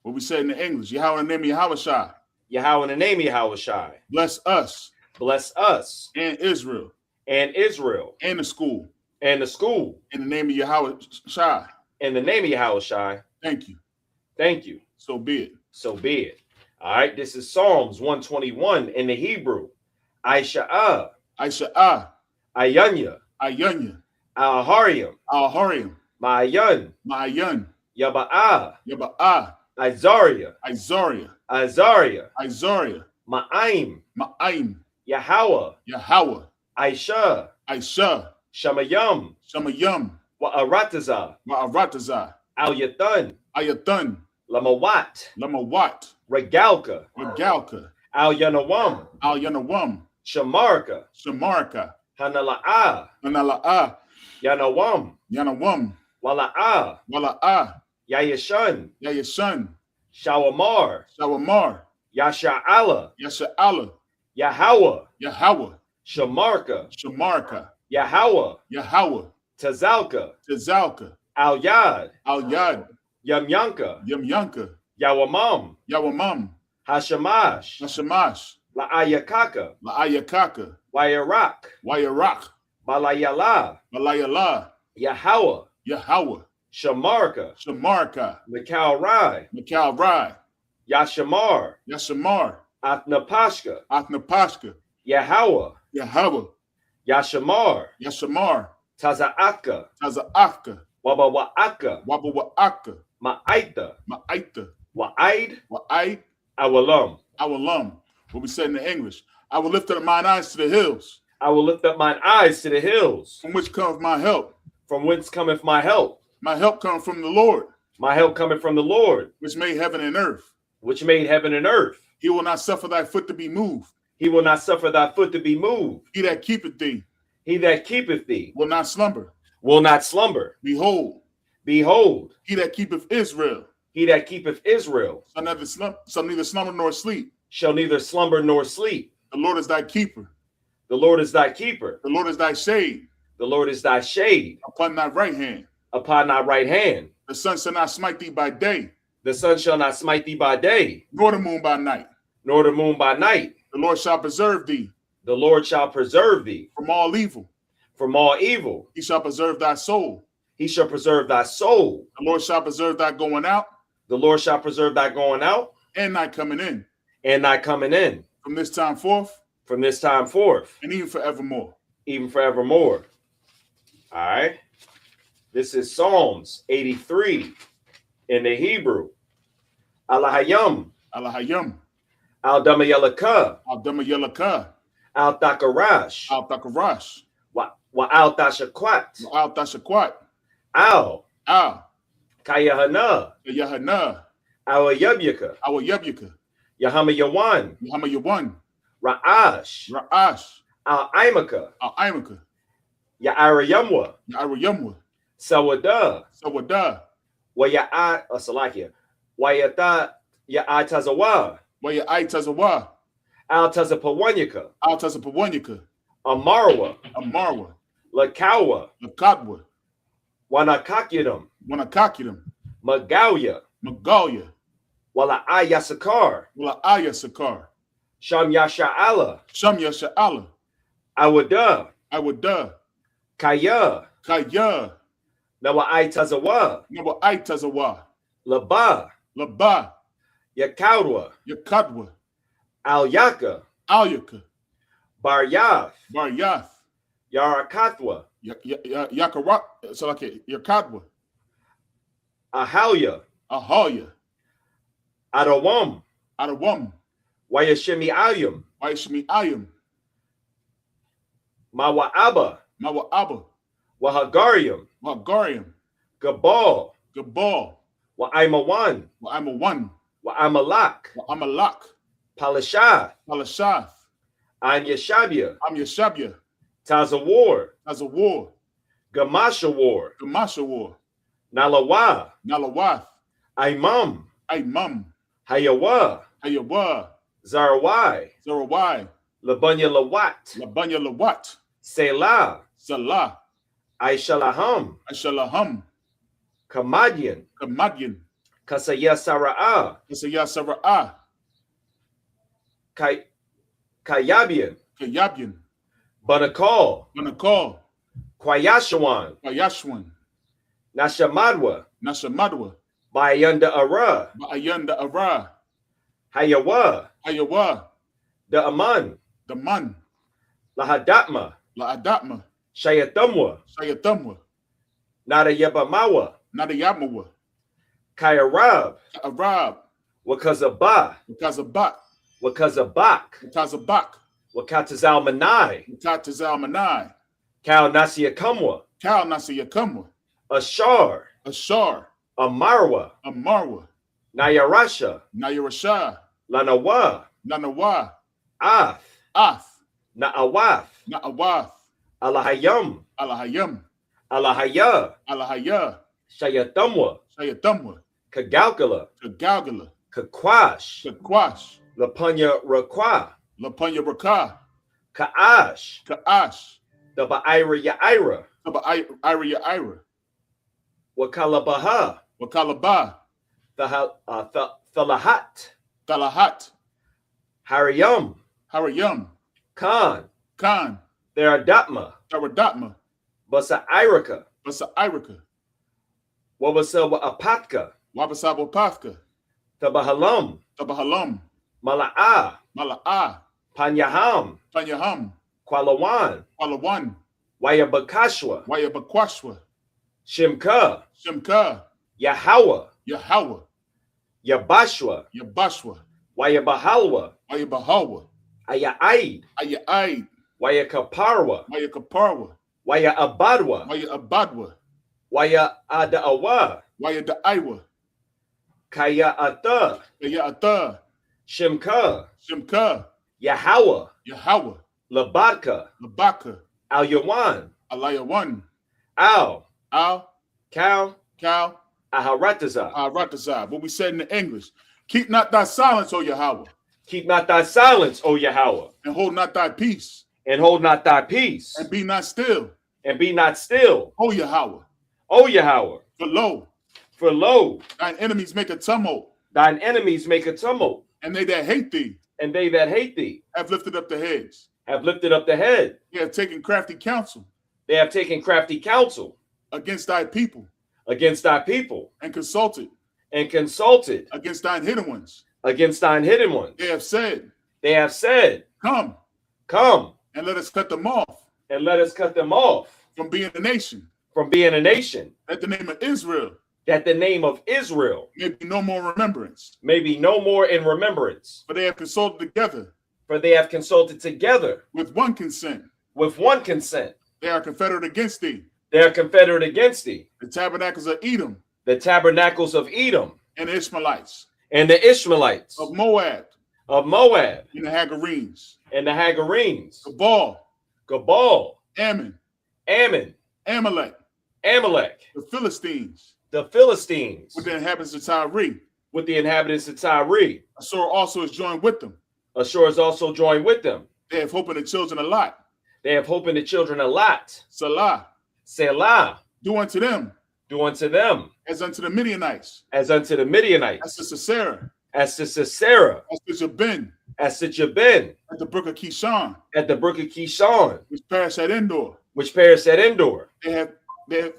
Speaker 3: What we said in the English, Yahweh in the name of Yahushai. Bless us. And Israel.
Speaker 7: And
Speaker 3: the school.
Speaker 7: In the
Speaker 3: name of Yahushai.
Speaker 7: Thank you.
Speaker 3: So be it.
Speaker 7: All right, this is Psalms 121 in the Hebrew. Aisha'ah. Ayanya. Al-Hariam. Ma'ayan. Yaba'ah. Azaria. Ma'aim. Yahweh. Aisha. Shamayam. Wa'arataza. Al-Yathan. Lamawat. Regalka. Al Yanawam. Shamarka. Hanala'ah. Yanawam. Wala'ah. Yayashan. Shawamar. Yasha'ala. Yahweh. Shamarka. Yahweh. Tazalka. Al Yad. Yamyanka. Yawamam,
Speaker 3: Yawamam,
Speaker 7: Hashamash,
Speaker 3: Nashamash,
Speaker 7: La'ayakaka,
Speaker 3: La'ayakaka,
Speaker 7: Wayarak,
Speaker 3: Wayarak,
Speaker 7: Balayala,
Speaker 3: Malayala,
Speaker 7: Yahweh,
Speaker 3: Yahweh,
Speaker 7: Shamarka,
Speaker 3: Shamarka,
Speaker 7: Mikal Rai,
Speaker 3: Mikal Rai,
Speaker 7: Yashamar,
Speaker 3: Yashamar,
Speaker 7: Athnapashka,
Speaker 3: Athnapashka,
Speaker 7: Yahweh,
Speaker 3: Yahweh,
Speaker 7: Yashamar,
Speaker 3: Yashamar,
Speaker 7: Taza'aka,
Speaker 3: Tazaaka,
Speaker 7: Wabawa'aka,
Speaker 3: Wabawaaka,
Speaker 7: Ma'aita,
Speaker 3: Ma'aita,
Speaker 7: Wa'aid,
Speaker 3: Wa'ai,
Speaker 7: Awalam.
Speaker 3: Awalam. What we said in the English. I will lift up mine eyes to the hills.
Speaker 7: I will lift up mine eyes to the hills,
Speaker 3: From which cometh my help.
Speaker 7: from whence cometh my help.
Speaker 3: My help cometh from the Lord,
Speaker 7: My help cometh from the Lord,
Speaker 3: which made heaven and earth.
Speaker 7: which made heaven and earth.
Speaker 3: He will not suffer thy foot to be moved.
Speaker 7: He will not suffer thy foot to be moved.
Speaker 3: He that keepeth thee
Speaker 7: He that keepeth thee
Speaker 3: will not slumber.
Speaker 7: will not slumber.
Speaker 3: Behold,
Speaker 7: Behold,
Speaker 3: he that keepeth Israel
Speaker 7: he that keepeth Israel
Speaker 3: shall neither slumber nor sleep.
Speaker 7: shall neither slumber nor sleep.
Speaker 3: The Lord is thy keeper.
Speaker 7: The Lord is thy keeper.
Speaker 3: The Lord is thy shade
Speaker 7: The Lord is thy shade
Speaker 3: upon thy right hand.
Speaker 7: upon thy right hand.
Speaker 3: The sun shall not smite thee by day,
Speaker 7: The sun shall not smite thee by day,
Speaker 3: nor the moon by night.
Speaker 7: nor the moon by night.
Speaker 3: The Lord shall preserve thee
Speaker 7: The Lord shall preserve thee
Speaker 3: from all evil.
Speaker 7: from all evil.
Speaker 3: He shall preserve thy soul.
Speaker 7: He shall preserve thy soul.
Speaker 3: The Lord shall preserve thy going out
Speaker 7: The Lord shall preserve thy going out
Speaker 3: and thy coming in,
Speaker 7: and thy coming in
Speaker 3: from this time forth
Speaker 7: from this time forth,
Speaker 3: and even forevermore.
Speaker 7: even forevermore. All right. This is Psalms 83 in the Hebrew. Alahayam,
Speaker 3: Alahayam,
Speaker 7: Al-Damayalaka,
Speaker 3: Al-Damayalaka,
Speaker 7: Al-Thakarash,
Speaker 3: Al-Thakarash,
Speaker 7: Wa-Al-Tashakwat,
Speaker 3: Al-Tashakwat,
Speaker 7: Al,
Speaker 3: Al,
Speaker 7: Kayahana,
Speaker 3: Yahana,
Speaker 7: Al-Yabyaka,
Speaker 3: Awayabyaka,
Speaker 7: Yahamayawan,
Speaker 3: Yahamayawan,
Speaker 7: Ra'ash,
Speaker 3: Ra'ash,
Speaker 7: Al-Imaka,
Speaker 3: Al-Imaka,
Speaker 7: Ya'arayamwa,
Speaker 3: Ya'arayamwa,
Speaker 7: Sawada,
Speaker 3: Sawada,
Speaker 7: Waya'a, Salakia, Wayata, Ya'atazawa,
Speaker 3: Waya'aitazawa,
Speaker 7: Al-Tazapawanyaka,
Speaker 3: Al-Tazapawanyaka,
Speaker 7: Amarwa,
Speaker 3: Amarwa,
Speaker 7: Lakawa,
Speaker 3: Lakadwa,
Speaker 7: Wanakakidam,
Speaker 3: Wanakakidam,
Speaker 7: Magauya,
Speaker 3: Magalia,
Speaker 7: Wala'ayasakar,
Speaker 3: Wala'aya Sakar,
Speaker 7: Sham Yasha'ala,
Speaker 3: Shamya Sha'ala,
Speaker 7: Awada,
Speaker 3: Awada,
Speaker 7: Kaya,
Speaker 3: Kaya,
Speaker 7: Nawa'aitazawa,
Speaker 3: Nawa'aitazawa,
Speaker 7: Laba,
Speaker 3: Laba,
Speaker 7: Yakaudwa,
Speaker 3: Yakadwa,
Speaker 7: Al-Yaka,
Speaker 3: Alyaka,
Speaker 7: Baryath,
Speaker 3: Baryath,
Speaker 7: Yarakatwa,
Speaker 3: Yakarat, so like Yakadwa,
Speaker 7: Ahalya,
Speaker 3: Ahalya,
Speaker 7: Adawam,
Speaker 3: Adawam,
Speaker 7: Wayashimi Ayum,
Speaker 3: Waishmi Ayam,
Speaker 7: Mawa'aba,
Speaker 3: Mawa'aba,
Speaker 7: Wahagarium,
Speaker 3: Wagarium,
Speaker 7: Gabal,
Speaker 3: Gabal,
Speaker 7: Wa'aimawan,
Speaker 3: Wa'amawan,
Speaker 7: Wa'amalak,
Speaker 3: Wa'amalak,
Speaker 7: Palashath,
Speaker 3: Palashath,
Speaker 7: An Yashabia,
Speaker 3: Am Yashabya,
Speaker 7: Tazawar,
Speaker 3: Tazawar,
Speaker 7: Gamashawar,
Speaker 3: Gamashawar,
Speaker 7: Nalawa,
Speaker 3: Nalawath,
Speaker 7: Aimam,
Speaker 3: Aimam,
Speaker 7: Hayawa,
Speaker 3: Hayawa,
Speaker 7: Zarawai,
Speaker 3: Zarawai,
Speaker 7: Labunya Lawat,
Speaker 3: Labanya Lawat,
Speaker 7: Selah,
Speaker 3: Salah,
Speaker 7: Aishalaham,
Speaker 3: Ashalaham,
Speaker 7: Kamadian,
Speaker 3: Kamadian,
Speaker 7: Kasaya Sara'ah,
Speaker 3: Isaya Sara'ah,
Speaker 7: Kayabian,
Speaker 3: Kayabian,
Speaker 7: Banakal,
Speaker 3: Manakal,
Speaker 7: Kwayashawan,
Speaker 3: Bayashwan,
Speaker 7: Nashamadwa,
Speaker 3: Nashamadwa,
Speaker 7: Bayanda Ara,
Speaker 3: Ba'ayanda Ara,
Speaker 7: Hayawa,
Speaker 3: Hayawa,
Speaker 7: the Aman,
Speaker 3: the Man,
Speaker 7: Lahadatma,
Speaker 3: La'adatma,
Speaker 7: Shayatamwa,
Speaker 3: Shayatamwa,
Speaker 7: Nada Yabamawa,
Speaker 3: Nadayamawa,
Speaker 7: Kayarab,
Speaker 3: Arab,
Speaker 7: Wakazaba,
Speaker 3: Wakazabat,
Speaker 7: Wakazabak,
Speaker 3: Wakazabak,
Speaker 7: Wakatazalmanai,
Speaker 3: Wakatazalmanai,
Speaker 7: Kal Nasiakamwa,
Speaker 3: Kal Nasiyakamwa,
Speaker 7: Ashar,
Speaker 3: Ashar,
Speaker 7: Amarwa,
Speaker 3: Amarwa,
Speaker 7: Nayarasha,
Speaker 3: Nayarashah,
Speaker 7: Lanawa,
Speaker 3: Nanawa,
Speaker 7: Ath,
Speaker 3: Ath,
Speaker 7: Na'awath,
Speaker 3: Na'awath,
Speaker 7: Alahayam,
Speaker 3: Alahayam,
Speaker 7: Alahaya,
Speaker 3: Alahaya,
Speaker 7: Shayatamwa,
Speaker 3: Shayatamwa,
Speaker 7: Kagalkala,
Speaker 3: Kagalgala,
Speaker 7: Kakwash,
Speaker 3: Kakwash,
Speaker 7: Lapunya Rakwa,
Speaker 3: Lapanya Rakah,
Speaker 7: Ka'ash,
Speaker 3: Ka'ash,
Speaker 7: the Ba'ira Ya'ira,
Speaker 3: Ira,
Speaker 7: Wakalabaha,
Speaker 3: Wakalabah,
Speaker 7: the Thalahat,
Speaker 3: Talahat,
Speaker 7: Hariyam,
Speaker 3: Harayam,
Speaker 7: Khan,
Speaker 3: Khan,
Speaker 7: Theradatma,
Speaker 3: Taradatma,
Speaker 7: Basa Irika,
Speaker 3: Basa Irika,
Speaker 7: Wabasa Apatka,
Speaker 3: Wabasabo Pathka,
Speaker 7: Tabahalam,
Speaker 3: Tabahalam,
Speaker 7: Mala'a,
Speaker 3: Mala'a,
Speaker 7: Panyaham,
Speaker 3: Panyaham,
Speaker 7: Kwalawan,
Speaker 3: Palawan,
Speaker 7: Wayabakashwa,
Speaker 3: Wayabakwashwa,
Speaker 7: Shimka,
Speaker 3: Shimka,
Speaker 7: Yahawa,
Speaker 3: Yahawa,
Speaker 7: Yabashwa,
Speaker 3: Yabashwa,
Speaker 7: Wayabahalwa,
Speaker 3: Wayabahawa,
Speaker 7: Aya'aid,
Speaker 3: Ayaid,
Speaker 7: Wayakaparwa,
Speaker 3: Wayakaparwa,
Speaker 7: Wayabadwa,
Speaker 3: Wayabadwa,
Speaker 7: Waya'adawa,
Speaker 3: Wayadaiwa,
Speaker 7: Kaya'ata,
Speaker 3: Ya'ata,
Speaker 7: Shimka,
Speaker 3: Shimka,
Speaker 7: Yahawa,
Speaker 3: Yahawa,
Speaker 7: Labadka,
Speaker 3: Labaka,
Speaker 7: Al-Yawan,
Speaker 3: Alayawan,
Speaker 7: Al,
Speaker 3: Al,
Speaker 7: Cal,
Speaker 3: Cal,
Speaker 7: Aharataza.
Speaker 3: Ratazah. What we said in the English. Keep not thy silence, O Yahweh,
Speaker 7: Keep not thy silence, O Yahweh,
Speaker 3: and hold not thy peace,
Speaker 7: and hold not thy peace,
Speaker 3: and be not still,
Speaker 7: and be not still,
Speaker 3: O Yahweh.
Speaker 7: O Yahweh.
Speaker 3: For lo,
Speaker 7: For lo,
Speaker 3: thine enemies make a tumult,
Speaker 7: thine enemies make a tumult,
Speaker 3: and they that hate thee
Speaker 7: and they that hate thee
Speaker 3: have lifted up the heads.
Speaker 7: have lifted up the head.
Speaker 3: They have taken crafty counsel
Speaker 7: They have taken crafty counsel
Speaker 3: against thy people,
Speaker 7: against thy people,
Speaker 3: and consulted
Speaker 7: and consulted
Speaker 3: against thine hidden ones.
Speaker 7: against thine hidden ones.
Speaker 3: They have
Speaker 7: said,
Speaker 3: Come,
Speaker 7: come,
Speaker 3: and let us cut them off
Speaker 7: and let us cut them off
Speaker 3: from being a nation,
Speaker 7: from being a nation,
Speaker 3: that the name of Israel
Speaker 7: that the name of Israel
Speaker 3: may be no more remembrance.
Speaker 7: may be no more in remembrance.
Speaker 3: For they have consulted together
Speaker 7: For they have consulted together
Speaker 3: with one consent.
Speaker 7: with one consent.
Speaker 3: They are confederate against thee,
Speaker 7: They are confederate against thee,
Speaker 3: the tabernacles of Edom,
Speaker 7: the tabernacles of Edom,
Speaker 3: and the Ishmaelites,
Speaker 7: and the Ishmaelites
Speaker 3: of Moab,
Speaker 7: of Moab,
Speaker 3: and the Hagarenes,
Speaker 7: and the Hagarenes,
Speaker 3: Gabal,
Speaker 7: Gabal,
Speaker 3: Ammon,
Speaker 7: Ammon,
Speaker 3: Amalek,
Speaker 7: Amalek,
Speaker 3: the Philistines,
Speaker 7: the Philistines,
Speaker 3: with the inhabitants of Tyre.
Speaker 7: with the inhabitants of Tyre.
Speaker 3: Assur also is joined with them.
Speaker 7: Ashur is also joined with them.
Speaker 3: They have hope in the children of Lot.
Speaker 7: They have hope in the children of Lot.
Speaker 3: Salah,
Speaker 7: Selah,
Speaker 3: do unto them
Speaker 7: do unto them
Speaker 3: as unto the Midianites,
Speaker 7: as unto the Midianites,
Speaker 3: as to Sisera,
Speaker 7: as to Sisera,
Speaker 3: as to Jabin,
Speaker 7: as to Jabin,
Speaker 3: at the brook of Kishon,
Speaker 7: at the brook of Kishon,
Speaker 3: which perished at Endor.
Speaker 7: which perished at Endor.
Speaker 3: They have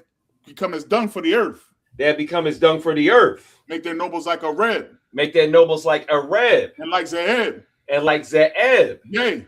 Speaker 3: become as dung for the earth.
Speaker 7: They have become as dung for the earth.
Speaker 3: Make their nobles like a red,
Speaker 7: Make their nobles like Arab
Speaker 3: and like Zaheb.
Speaker 7: and like Zeeb.
Speaker 3: Yea,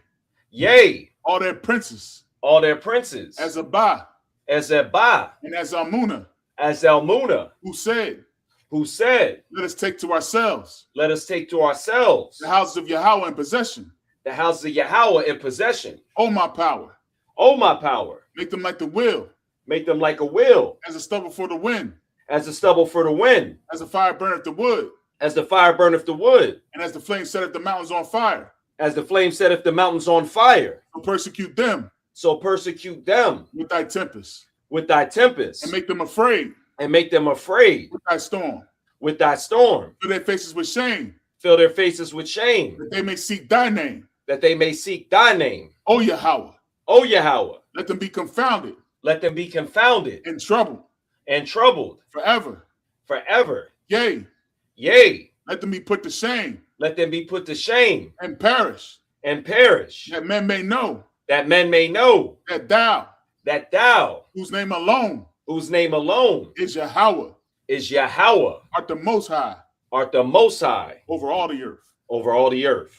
Speaker 7: Yea,
Speaker 3: all their princes,
Speaker 7: all their princes,
Speaker 3: as Abah,
Speaker 7: as Zebah,
Speaker 3: and as Almuna,
Speaker 7: as Almuna,
Speaker 3: who said,
Speaker 7: who said,
Speaker 3: let us take to ourselves
Speaker 7: let us take to ourselves
Speaker 3: the houses of Yahweh in possession.
Speaker 7: the house of Yahweh in possession.
Speaker 3: O my power,
Speaker 7: O my power,
Speaker 3: make them like the wheel,
Speaker 7: make them like a wheel,
Speaker 3: as a stubble for the wind,
Speaker 7: as the stubble for the wind,
Speaker 3: as a fire burneth the wood,
Speaker 7: as the fire burneth the wood,
Speaker 3: and as the flame setteth the mountains on fire.
Speaker 7: as the flame setteth the mountains on fire.
Speaker 3: So persecute them
Speaker 7: So persecute them
Speaker 3: with thy tempest,
Speaker 7: with thy tempest,
Speaker 3: and make them afraid
Speaker 7: and make them afraid
Speaker 3: with thy storm.
Speaker 7: with thy storm.
Speaker 3: Fill their faces with shame,
Speaker 7: Fill their faces with shame,
Speaker 3: that they may seek thy name.
Speaker 7: that they may seek thy name.
Speaker 3: O Yahweh,
Speaker 7: O Yahweh,
Speaker 3: let them be confounded
Speaker 7: let them be confounded
Speaker 3: and troubled
Speaker 7: and troubled
Speaker 3: forever.
Speaker 7: forever.
Speaker 3: Yea,
Speaker 7: Yea,
Speaker 3: let them be put to shame
Speaker 7: let them be put to shame
Speaker 3: and perish,
Speaker 7: and perish,
Speaker 3: that men may know
Speaker 7: that men may know
Speaker 3: that thou,
Speaker 7: that thou,
Speaker 3: whose name alone
Speaker 7: whose name alone
Speaker 3: is Yahweh,
Speaker 7: is Yahweh,
Speaker 3: art the Most High
Speaker 7: art the Most High
Speaker 3: over all the earth.
Speaker 7: over all the earth.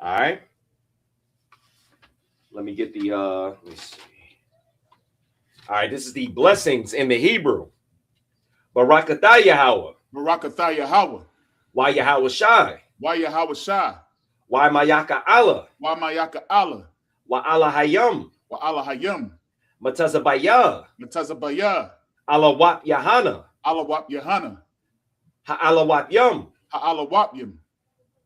Speaker 7: All right. Let me get the let me see. All right, this is the blessings in the Hebrew. Barakatah Yahweh.
Speaker 3: Barakatah Yahweh.
Speaker 7: Why Yahweh Shai?
Speaker 3: Why Yahweh Shai?
Speaker 7: Why Mayaka Allah?
Speaker 3: Why Mayaka Allah?
Speaker 7: Why Allah Hayam?
Speaker 3: Why Allah Hayam?
Speaker 7: Matazabaya?
Speaker 3: Matazabaya.
Speaker 7: Allah Wap Yahana?
Speaker 3: Allah Wap Yahana.
Speaker 7: Ha Allah Wap Yum?
Speaker 3: Ha Allah Wap Yam.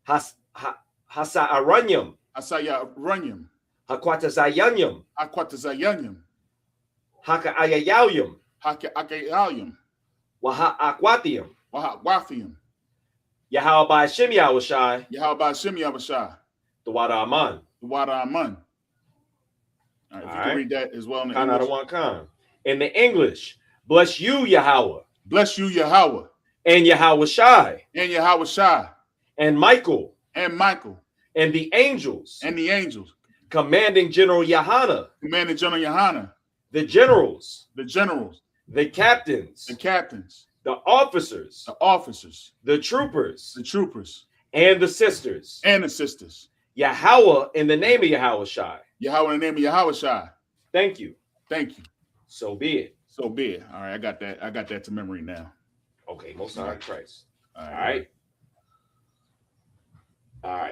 Speaker 7: Hasa Aranyam?
Speaker 3: Asaya Runyam.
Speaker 7: Hakwata Zayanyam?
Speaker 3: Akwata Zayanyam.
Speaker 7: Haka Ayayawyam?
Speaker 3: Haka Akayayam.
Speaker 7: Waha Akwatium?
Speaker 3: Waha Wafiam.
Speaker 7: Yahweh by Shem Yahweh Shai?
Speaker 3: Yahweh Shem Yahweh Shai.
Speaker 7: The Wada Aman.
Speaker 3: The Wada Aman. All right, if you can read that as well in the
Speaker 7: Khan out of
Speaker 3: English.
Speaker 7: one Khan. In the English, bless you, Yahweh.
Speaker 3: Bless you, Yahweh.
Speaker 7: and Yahweh Shai,
Speaker 10: and Yahweh Shai,
Speaker 7: and Michael,
Speaker 10: and Michael,
Speaker 7: and the angels, commanding General Yahana, the generals, the captains, the officers, the troopers, and the sisters. Yahweh in the name of Yahweh Shai.
Speaker 10: Yahweh in the name of Yahweh Shai.
Speaker 7: Thank you.
Speaker 10: Thank you.
Speaker 7: So be it.
Speaker 10: So be it. All right, I got that. I got that to memory now.
Speaker 7: Okay, most high Christ.
Speaker 10: All
Speaker 7: right.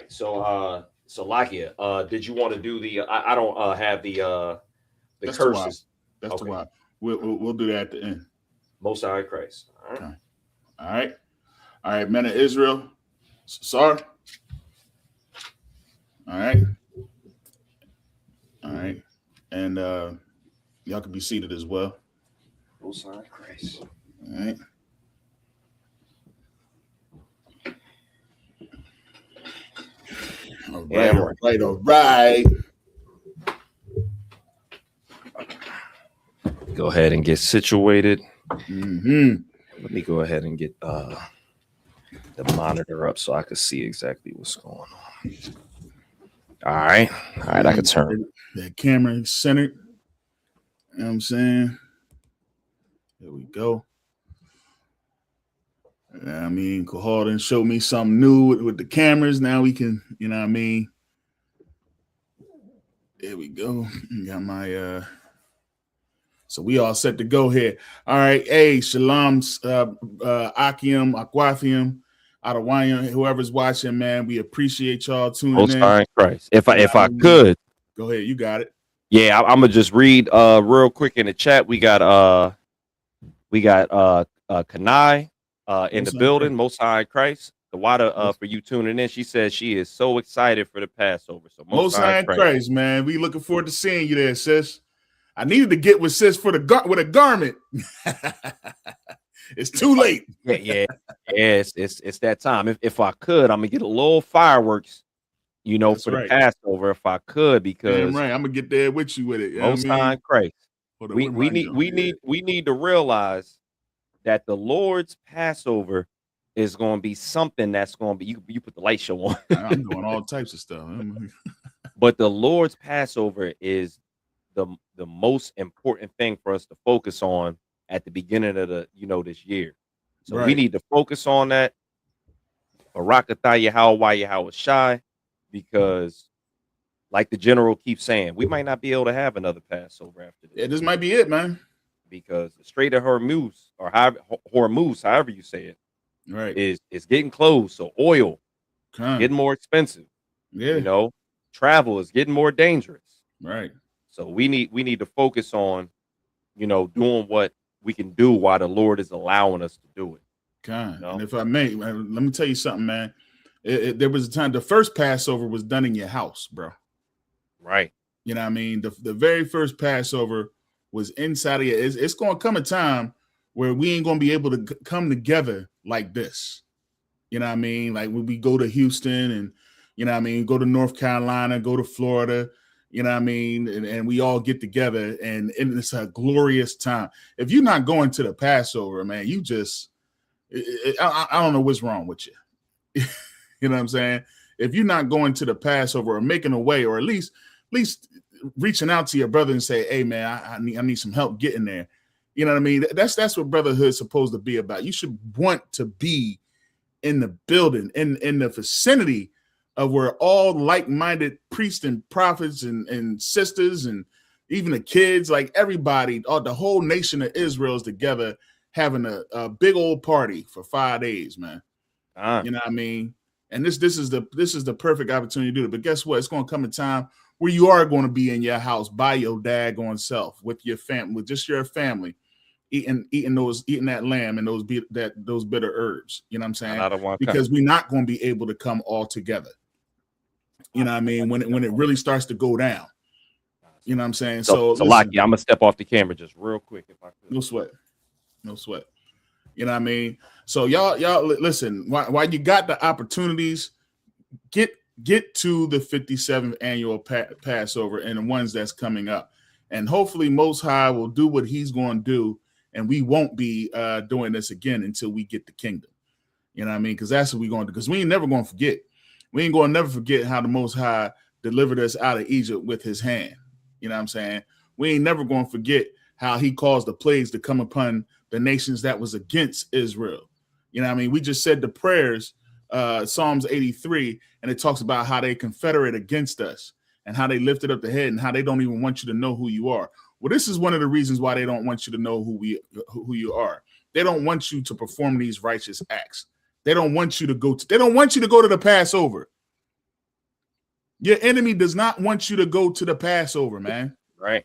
Speaker 7: So Lakia, did you want to do the I don't have the
Speaker 10: That's
Speaker 7: curses.
Speaker 10: That's okay. The why. We'll do that at the end.
Speaker 7: Most high Christ. All right.
Speaker 10: Okay. All right, men of Israel. Sorry. All right. And y'all can be seated as well.
Speaker 7: Most high Christ.
Speaker 10: All right. All right.
Speaker 7: Go ahead and get situated.
Speaker 10: Mm-hmm.
Speaker 7: Let me go ahead and get the monitor up so I can see exactly what's going on. All right, I can turn
Speaker 10: that camera centered. You know what I'm saying? There we go. I mean, Kahal done showed me something new with the cameras. Now we can, you know what I mean? There we go. Got my so we all set to go here. All right. Hey, Shalom, Akim, Aquathium, Adawayim, whoever's watching, man. We appreciate y'all tuning in.
Speaker 7: Most high Christ. If I could.
Speaker 10: Go ahead, you got it.
Speaker 7: Yeah, I'm gonna just read real quick in the chat. We got Kanai in the building, Most High Christ. The water for you tuning in. She says she is so excited for the Passover. So
Speaker 10: Most High Christ, man. We looking forward to seeing you there, sis. I needed to get with sis with a garment. It's too late.
Speaker 7: Yeah. It's that time. If I could, I'm gonna get a little fireworks,
Speaker 10: That's
Speaker 7: for
Speaker 10: right.
Speaker 7: the Passover if I could, because
Speaker 10: right, I'm gonna get there with you with it.
Speaker 7: Most High Christ. We need to realize that the Lord's Passover is going to be something that's going to be you put the light show on.
Speaker 10: I'm doing all types of stuff.
Speaker 7: But the Lord's Passover is the most important thing for us to focus on at the beginning of the this year. So we need to focus on that. Barakatah Yahweh Shai, because like the general keeps saying, we might not be able to have another Passover after this.
Speaker 10: Yeah, this might be it, man.
Speaker 7: Because the Strait of Hormuz, or Hormuz, however you say it,
Speaker 10: right,
Speaker 7: is getting closed. So oil getting more expensive.
Speaker 10: Yeah,
Speaker 7: travel is getting more dangerous.
Speaker 10: Right.
Speaker 7: So we need to focus on, doing what we can do while the Lord is allowing us to do it.
Speaker 10: And if I may, let me tell you something, man. There was a time the first Passover was done in your house, bro.
Speaker 7: Right.
Speaker 10: You know what I mean? The very first Passover was inside of you. It's going to come a time where we ain't going to be able to come together like this. You know what I mean? Like when we go to Houston and, go to North Carolina, go to Florida, you know what I mean? And we all get together and it's a glorious time. If you're not going to the Passover, man, you just, I don't know what's wrong with you. You know what I'm saying? If you're not going to the Passover or making a way, or at least reaching out to your brother and say, hey man, I need some help getting there. You know what I mean? That's what brotherhood's supposed to be about. You should want to be in the building, in the vicinity of where all like-minded priests and prophets and sisters and even the kids, like everybody, the whole nation of Israel is together having a big old party for 5 days, man. You know what I mean? And this is the perfect opportunity to do it. But guess what? It's going to come a time where you are going to be in your house by your daggone self with your family, with just your family, eating that lamb and those bitter herbs. You know what I'm saying? Because we're not going to be able to come all together. You know what I mean? When it really starts to go down. You know what I'm saying? So
Speaker 7: Lockie, I'm gonna step off the camera just real quick if I could.
Speaker 10: No sweat. You know what I mean? So y'all listen, while you got the opportunities, get to the 57th annual Passover and the ones that's coming up. And hopefully Most High will do what he's going to do and we won't be doing this again until we get the kingdom. You know what I mean? Because that's what we're going to do. Because we ain't never going to forget. We ain't going to never forget how the Most High delivered us out of Egypt with his hand. You know what I'm saying? We ain't never going to forget how he caused the plagues to come upon the nations that was against Israel. You know what I mean? We just said the prayers, Psalms 83, and it talks about how they confederate against us and how they lifted up the head and how they don't even want you to know who you are. Well, this is one of the reasons why they don't want you to know who you are. They don't want you to perform these righteous acts. They don't want you to go to the Passover. Your enemy does not want you to go to the Passover, man.
Speaker 7: Right.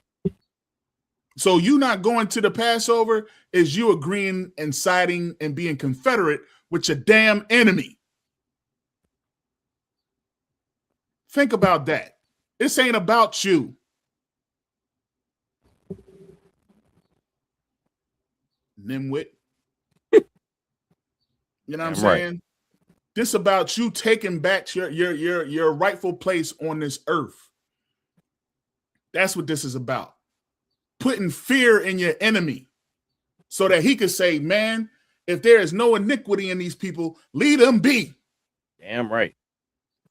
Speaker 10: So you not going to the Passover is you agreeing and siding and being confederate with your damn enemy. Think about that. This ain't about you. Nimwit. You know what I'm saying?
Speaker 7: Right.
Speaker 10: This about you taking back your rightful place on this earth. That's what this is about. Putting fear in your enemy so that he could say, man, if there is no iniquity in these people, lead them be.
Speaker 7: Damn right.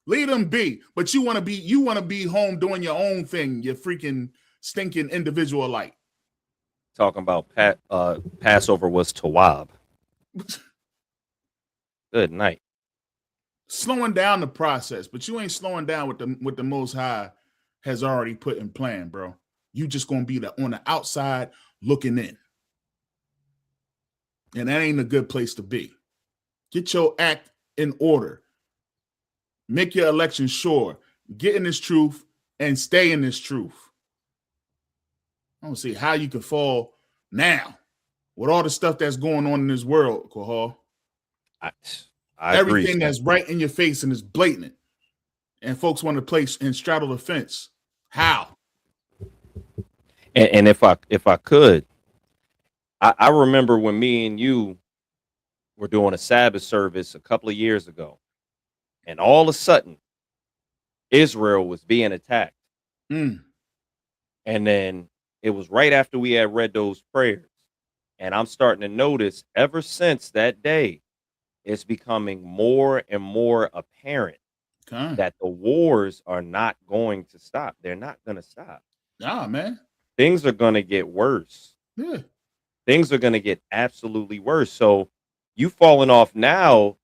Speaker 10: Lead them be. But you want to be home doing your own thing, you freaking stinking individual like.
Speaker 7: Talking about Passover was Tawab. Good night.
Speaker 10: Slowing down the process, but you ain't slowing down what the Most High has already put in plan, bro. You just gonna be on the outside looking in, and that ain't a good place to be. Get your act in order. Make your election sure. Get in this truth and stay in this truth. I don't see how you can fall now with all the stuff that's going on in this world, Kohal.
Speaker 7: I
Speaker 10: Everything
Speaker 7: agree,
Speaker 10: that's right in your face and is blatant, and folks want to place and straddle the fence. How?
Speaker 7: And if I could, I remember when me and you were doing a Sabbath service a couple of years ago, and all of a sudden, Israel was being attacked.
Speaker 10: Mm.
Speaker 7: And then it was right after we had read those prayers. And I'm starting to notice ever since that day, it's becoming more and more apparent that the wars are not going to stop. They're not going to stop.
Speaker 10: Nah, man.
Speaker 7: Things are going to get worse.
Speaker 10: Yeah.
Speaker 7: Things are going to get absolutely worse. So you falling off now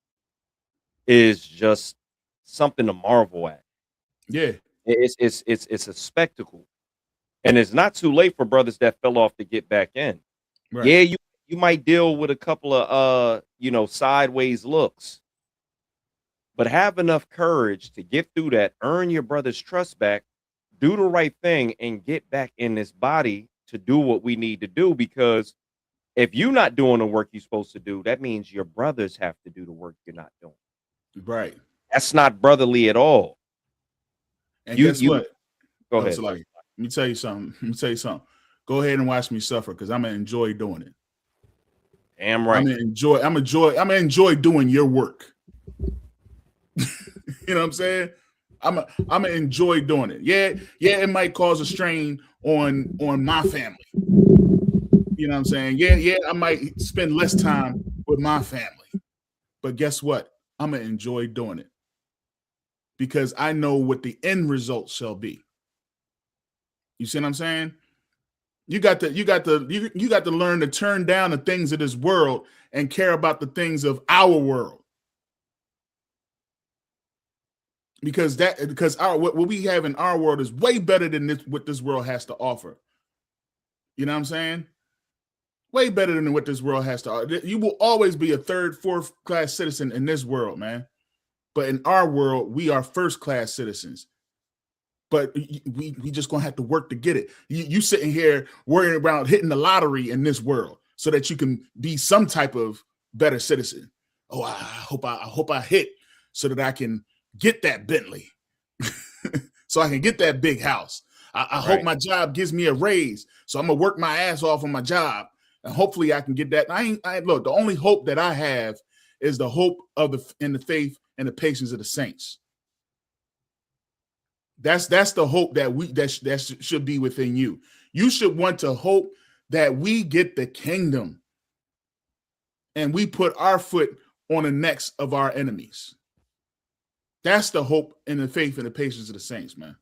Speaker 7: is just something to marvel at.
Speaker 10: Yeah.
Speaker 7: It's a spectacle. And it's not too late for brothers that fell off to get back in.
Speaker 10: Right.
Speaker 7: Yeah, you might deal with a couple of sideways looks, but have enough courage to get through that, earn your brother's trust back, do the right thing, and get back in this body to do what we need to do. Because if you're not doing the work you're supposed to do, that means your brothers have to do the work you're not doing.
Speaker 10: Right.
Speaker 7: That's not brotherly at all.
Speaker 10: And guess what?
Speaker 7: Go ahead.
Speaker 10: Let me tell you something. Go ahead and watch me suffer, because I'm gonna enjoy doing it.
Speaker 7: Damn right.
Speaker 10: I'm gonna enjoy doing your work. You know what I'm saying? I'm gonna enjoy doing it. Yeah, it might cause a strain on my family. You know what I'm saying? Yeah, I might spend less time with my family. But guess what? I'm gonna enjoy doing it, because I know what the end result shall be. You see what I'm saying? You got to learn to turn down the things of this world and care about the things of our world. Because what we have in our world is way better than what this world has to offer. You know what I'm saying? Way better than what this world has to offer. You will always be a third, fourth class citizen in this world, man. But in our world, we are first class citizens. But we just gonna have to work to get it. You sitting here worrying about hitting the lottery in this world so that you can be some type of better citizen. Oh, I hope I hit so that I can get that Bentley, so I can get that big house. I hope my job gives me a raise, so I'm gonna work my ass off on my job, and hopefully I can get that. Look, the only hope that I have is the hope of the faith and the patience of the saints. That's the hope that should be within you. You should want to hope that we get the kingdom and we put our foot on the necks of our enemies. That's the hope and the faith and the patience of the saints, man.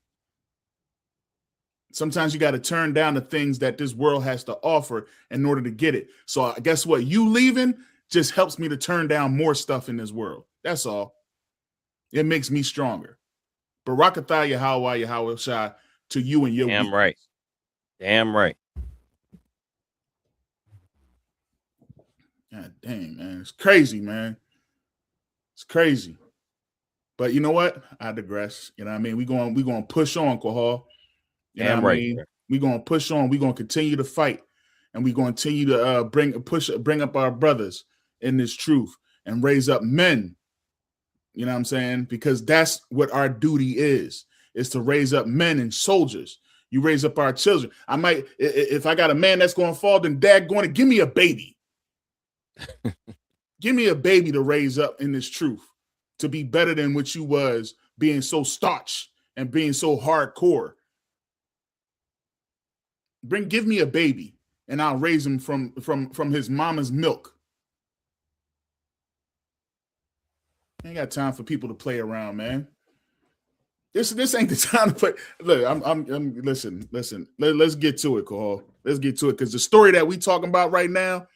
Speaker 10: Sometimes you got to turn down the things that this world has to offer in order to get it. So guess what? You leaving just helps me to turn down more stuff in this world. That's all. It makes me stronger. Barakatah Yahweh Shai to you and your
Speaker 7: Damn
Speaker 10: weakness.
Speaker 7: right. Damn right.
Speaker 10: God dang, man. It's crazy, man. It's crazy. But you know what? I digress. You know what I mean? We're going to push on, Kohal. You know what I mean? We're going to push on. We're going to continue to fight. And we're going to continue to bring up our brothers in this truth and raise up men. You know what I'm saying? Because that's what our duty is to raise up men and soldiers. You raise up our children. I might, if I got a man that's going to fall, then dad going to give me a baby. Give me a baby to raise up in this truth, to be better than what you was, being so staunch and being so hardcore. Give me a baby and I'll raise him from his mama's milk. I ain't got time for people to play around, man. This ain't the time to play. Look, I'm listen. Let's get to it, Cole. Let's get to it, because the story that we talking about right now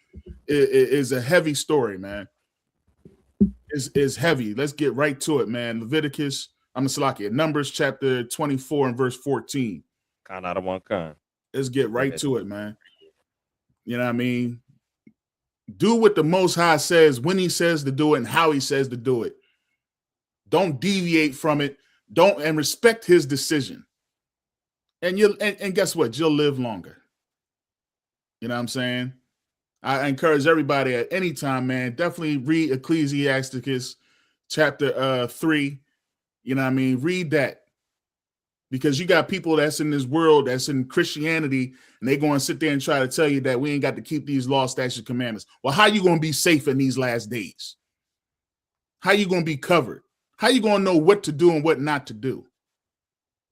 Speaker 10: is a heavy story, man. Is heavy. Let's get right to it, man. Leviticus, Numbers chapter 24 and verse 14.
Speaker 7: Kind out of one kind.
Speaker 10: Let's get right to it, man. You know what I mean? Do what the Most High says, when he says to do it, and how he says to do it. Don't deviate from it. And respect his decision. And guess what? You'll live longer. You know what I'm saying? I encourage everybody at any time, man, definitely read Ecclesiasticus chapter 3. You know what I mean? Read that. Because you got people that's in this world, that's in Christianity, and they going to sit there and try to tell you that we ain't got to keep these laws, statutes, commandments. Well, how you going to be safe in these last days? How you going to be covered? How you going to know what to do and what not to do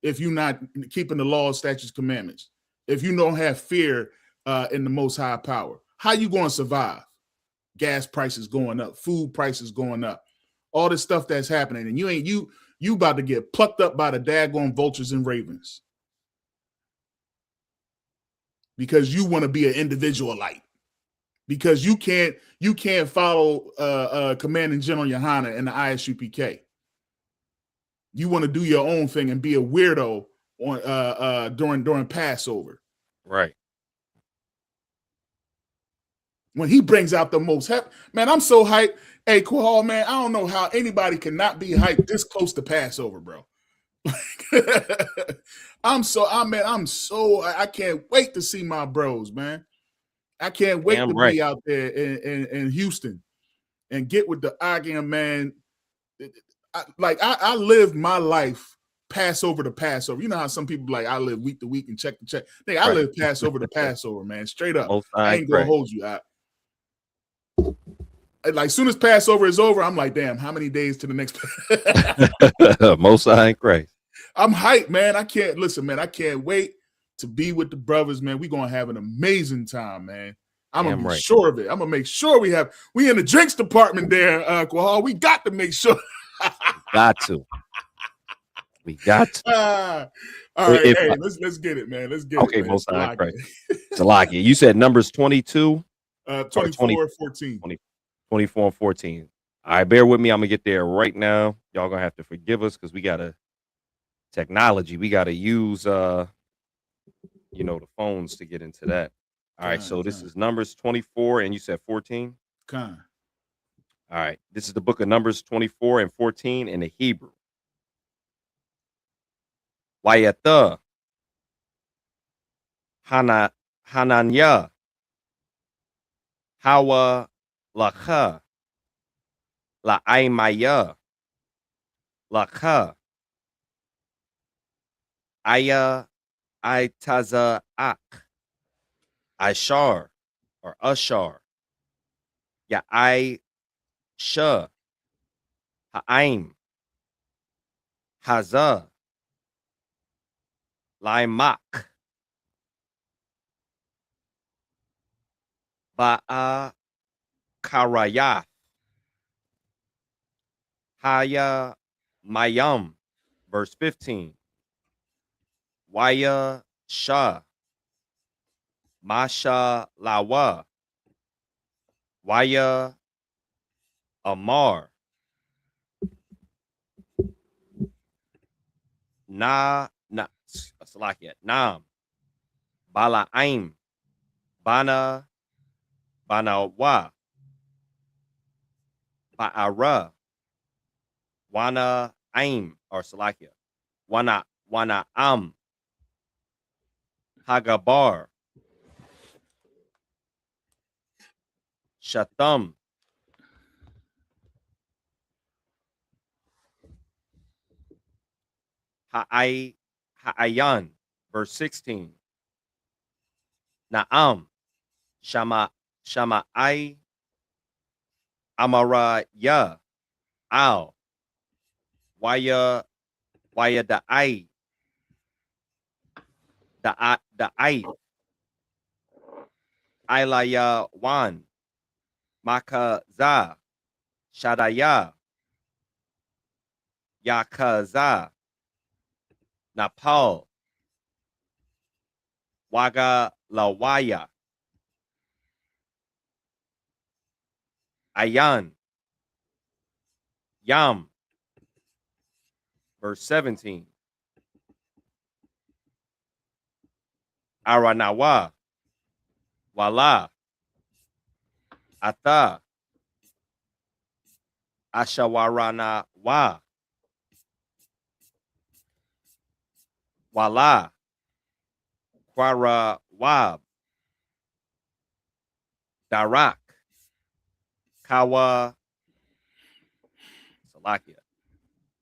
Speaker 10: if you're not keeping the laws, statutes, commandments? If you don't have fear in the Most High power, how you going to survive? Gas prices going up, food prices going up, all this stuff that's happening, and you about to get plucked up by the daggone vultures and ravens because you want to be an individualite, because you can't follow Commanding General Yohana and the ISUPK. You want to do your own thing and be a weirdo on during Passover.
Speaker 7: Right.
Speaker 10: When he brings out the most man, I'm so hyped. Hey, Kohal, man, I don't know how anybody cannot be hyped this close to Passover, bro. I can't wait to see my bros, man. I can't wait to be out there in Houston and get with the arguing, man. I live my life Passover to Passover. You know how some people I live week to week and check to check. I live Passover to Passover, man. Straight up. I ain't gonna hold you out. Like, soon as Passover is over, I'm like, damn, how many days to the next?
Speaker 7: Most High and Christ.
Speaker 10: I'm hyped, man. I can't wait to be with the brothers, man. We're gonna have an amazing time, man. I'm gonna be sure of it. I'm gonna make sure we in the drinks department there, Kohal. We got to make sure.
Speaker 7: We got to.
Speaker 10: All right, hey, let's get it, man. Let's get it.
Speaker 7: Okay, Most High and Christ. Salakia. You said Numbers 22?
Speaker 10: 24, 14.
Speaker 7: 24 and 14. All right, bear with me. I'm gonna get there right now. Y'all gonna have to forgive us because we gotta technology. We gotta use the phones to get into that. All right, so this is Numbers 24, and you said 14.
Speaker 10: All
Speaker 7: right, this is the book of Numbers 24 and 14 in the Hebrew. Wayata Hananya Hawa Lacha La'aimaya Lacha Aya Aitaza Ak Ashar or Ashar Ya I Sha Ha'aim Haza Laimak Ba'a Karaya. Haya Mayam. Verse 15. Waya Shah. Masha Lawa. Waya Amar. Salakia. Nam. Bala Aim. Bana Banawa. Ba'ara. Wana Aim. Or Salakia. Wana Am. Hagabar. Shatam. Ha'ayan. Verse 16. Na'am. Shama'ai. Amara ya. Al. Waya da'ai. Da'ai. Ilaya wan. Makaza. Shadaya. Yakaza. Napal. Waga lawaya. Ayan. Yam. Verse 17. Aranawa. Wala. Ata. Ashawarana wa. Wala. Quara wab. Darak. Kawa. Salakia.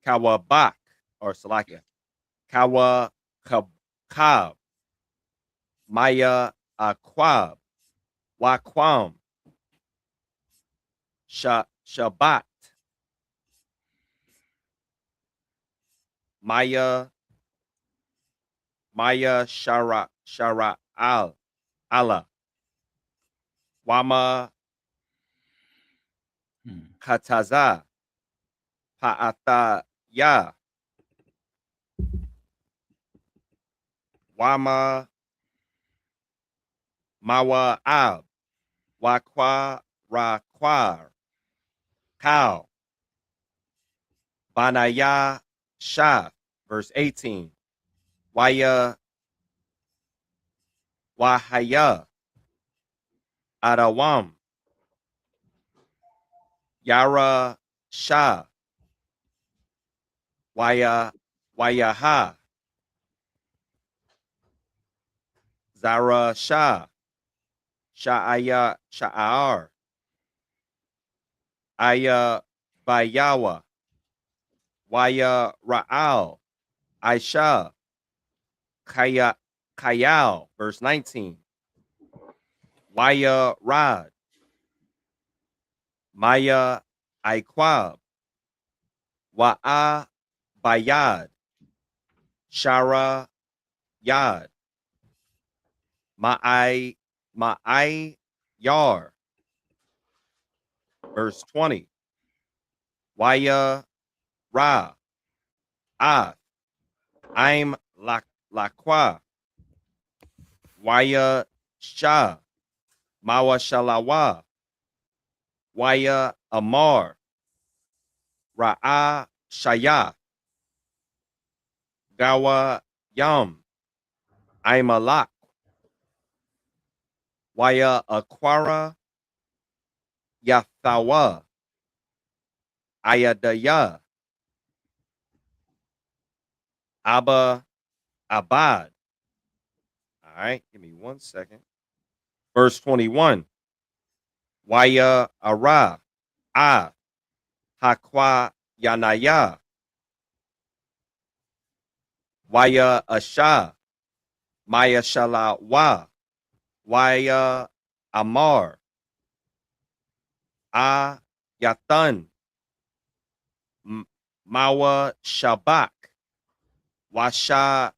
Speaker 7: Kawabak. Or Salakia. Kawa Kab. Maya Akwab. Wakwam. Shabbat. Maya Shara Allah. Wama Kataza. Pa'ata ya. Wama Mawa Ab. Wakwa Rakwar. Cow. Banaya Shah. Verse 18. Waya Wahaya. Adawam. Yara Shah. Wayaha. Zara Shah. Sha'ar. Aya Bayawa. Waya Ra'al. Aisha. Kayal. Verse 19. Waya Rad. Maya Aikwab. Wa'a Bayad. Shara Yad. Ma'ai Yar. Verse 20. Waya Ra. Ath. I'm Lakwa. Waya Shah. Mawa Shalawa. Waya Amar. Ra'a Shaya. Gawa Yam. Aimalak. Waya Aquara. Yathawa. Ayadaya. Abad. All right, give me 1 second. Verse 21. Waya Ara. Hakwa Yanaya. Waya Asha. Maya Shala Wa. Waya Amar. Yatan. Mawa Shabak. Washa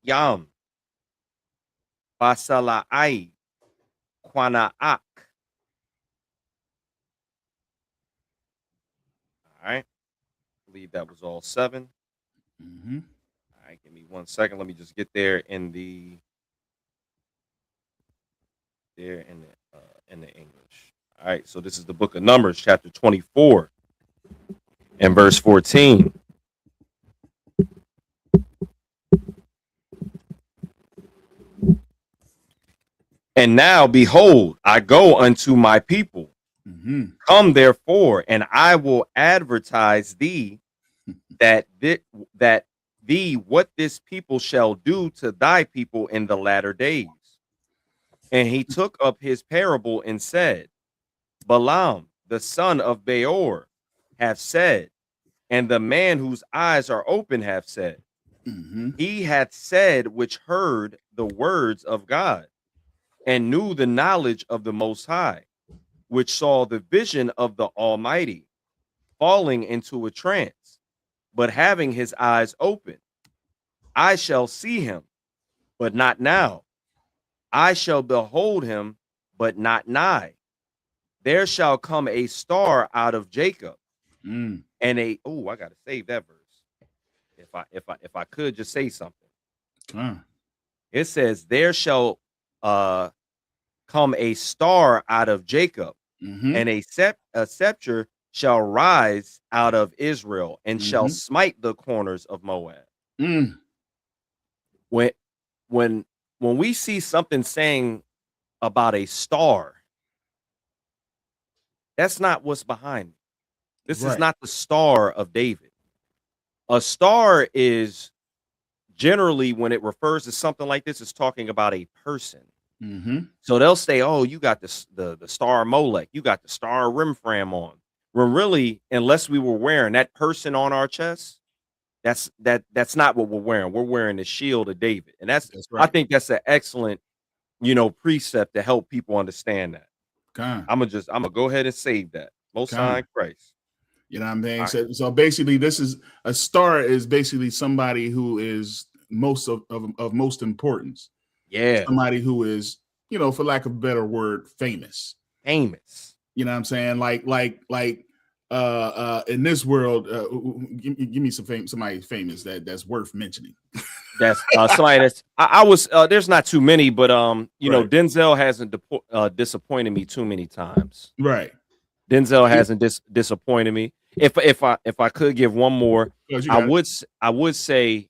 Speaker 7: Yam. Basala'ai. Kwanaak. All right. I believe that was all 7.
Speaker 10: Mm-hmm.
Speaker 7: All right, give me 1 second. Let me just get there in the English. All right, so this is the book of Numbers, chapter 24 and verse 14. And now, behold, I go unto my people.
Speaker 10: Mm-hmm.
Speaker 7: Come therefore, and I will advertise thee that thee what this people shall do to thy people in the latter days. And he took up his parable and said, Balaam, the son of Beor, hath said, and the man whose eyes are open hath said,
Speaker 10: Mm-hmm.
Speaker 7: he hath said which heard the words of God, and knew the knowledge of the Most High, which saw the vision of the Almighty, falling into a trance, but having his eyes open. I shall see him, but not now. I shall behold him, but not nigh. There shall come a star out of Jacob,
Speaker 10: Mm.
Speaker 7: and I gotta save that verse. If I could just say something. It says, there shall come a star out of Jacob,
Speaker 10: Mm-hmm.
Speaker 7: and a scepter shall rise out of Israel, and shall smite the corners of Moab.
Speaker 10: Mm.
Speaker 7: When we see something saying about a star, that's not what's behind it. This is not the star of David. A star is generally, when it refers to something like this, it's talking about a person.
Speaker 10: Mm-hmm.
Speaker 7: So they'll say, "Oh, you got the star Molech, you got the star Rimfram on." When really, unless we were wearing that person on our chest, that's not what we're wearing. We're wearing the shield of David, and that's
Speaker 10: right.
Speaker 7: I think that's an excellent, precept to help people understand that. I'm gonna go ahead and save that. Most High in Christ.
Speaker 10: You know what I'm saying? So basically, this is a star is basically somebody who is most of most importance.
Speaker 7: Yeah.
Speaker 10: Somebody who is, for lack of a better word, famous.
Speaker 7: Famous.
Speaker 10: You know what I'm saying? Like in this world, give me somebody famous that's worth mentioning.
Speaker 7: That's somebody that's I was there's not too many, but Denzel hasn't disappointed me too many times.
Speaker 10: Right.
Speaker 7: Denzel hasn't disappointed me. If I could give one more, I would say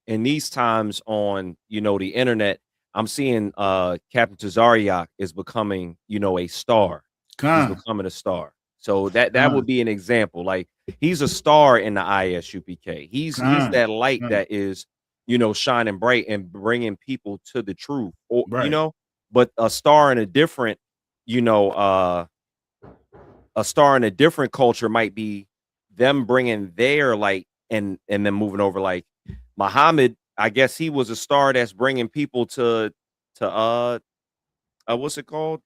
Speaker 7: in these times on the internet, I'm seeing Captain Tazariak is becoming a star. He's becoming a star. So that would be an example. Like, he's a star in the ISUPK. He's that light that is shining bright and bringing people to the truth. Or but a star in a different culture might be them bringing their light and then moving over. Like Muhammad, I guess he was a star that's bringing people to what's it called?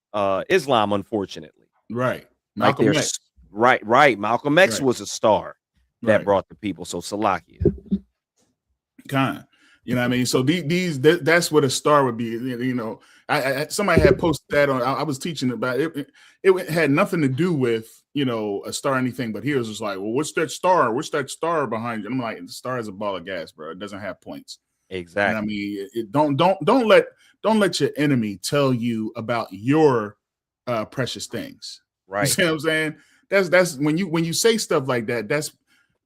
Speaker 7: Islam, unfortunately.
Speaker 10: Right.
Speaker 7: Malcolm X. Right. Malcolm X was a star that brought the people. So Salakia.
Speaker 10: You know what I mean? So that's what a star would be. Somebody had posted that on. I was teaching about it. It had nothing to do with a star or anything. But here's just like, well, what's that star? What's that star behind you? And I'm like, the star is a ball of gas, bro. It doesn't have points.
Speaker 7: Exactly.
Speaker 10: You know what I mean, don't let your enemy tell you about your precious things.
Speaker 7: Right.
Speaker 10: You see what I'm saying? That's when you say stuff like that. That's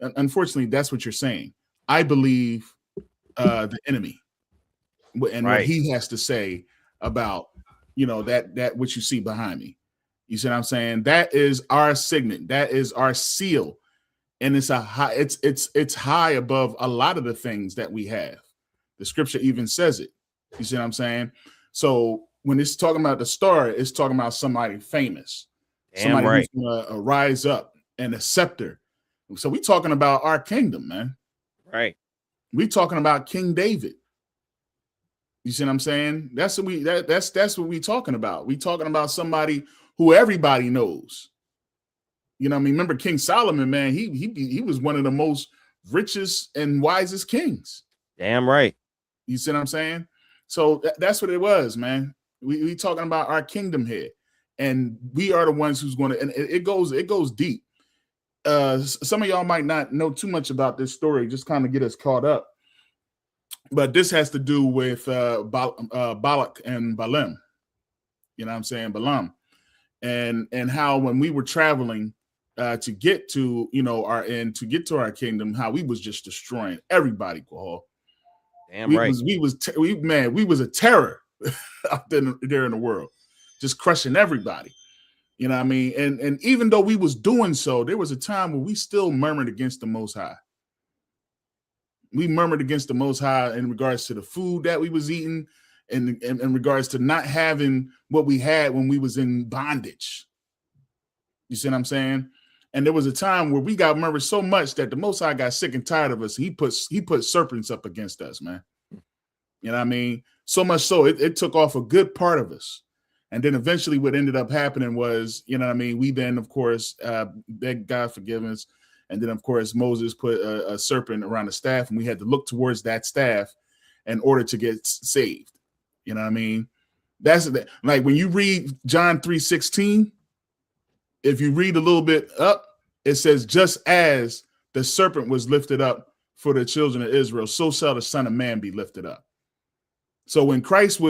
Speaker 10: unfortunately that's what you're saying. I believe the enemy and what he has to say about that which you see behind me. You see what I'm saying? That is our signet. That is our seal, and it's high above a lot of the things that we have. The scripture even says it. You see what I'm saying? So when it's talking about the star, it's talking about somebody famous, somebody who's gonna rise up, and a scepter. So we're talking about our kingdom, man.
Speaker 7: Right.
Speaker 10: We're talking about King David. You see what I'm saying? That's what we're talking about. We're talking about somebody who everybody knows. You know what I mean? Remember King Solomon, man, he was one of the most richest and wisest kings.
Speaker 7: Damn right.
Speaker 10: You see what I'm saying? So that's what it was, man. We talking about our kingdom here. And we are the ones who's going to, and it goes deep. some of y'all might not know too much about this story, just kind of get us caught up. But this has to do with Balak and Balaam. You know what I'm saying? Balaam. And how when we were traveling to get to, our kingdom, how we was just destroying everybody, Kohol.
Speaker 7: Damn right.
Speaker 10: We was a terror out there in the world, just crushing everybody. You know what I mean? And even though we was doing so, there was a time where we still murmured against the Most High. We murmured against the Most High in regards to the food that we was eating, and in regards to not having what we had when we was in bondage. You see what I'm saying? And there was a time where we got murmured so much that the Most High got sick and tired of us. He put serpents up against us, man. You know what I mean? So much so it took off a good part of us. And then eventually what ended up happening was, you know what I mean? We then, of course, begged God forgiveness. And then, of course, Moses put a serpent around the staff, and we had to look towards that staff in order to get saved. You know what I mean? That's like when you read John 3:16, if you read a little bit up, it says, just as the serpent was lifted up for the children of Israel, so shall the Son of Man be lifted up. So when Christ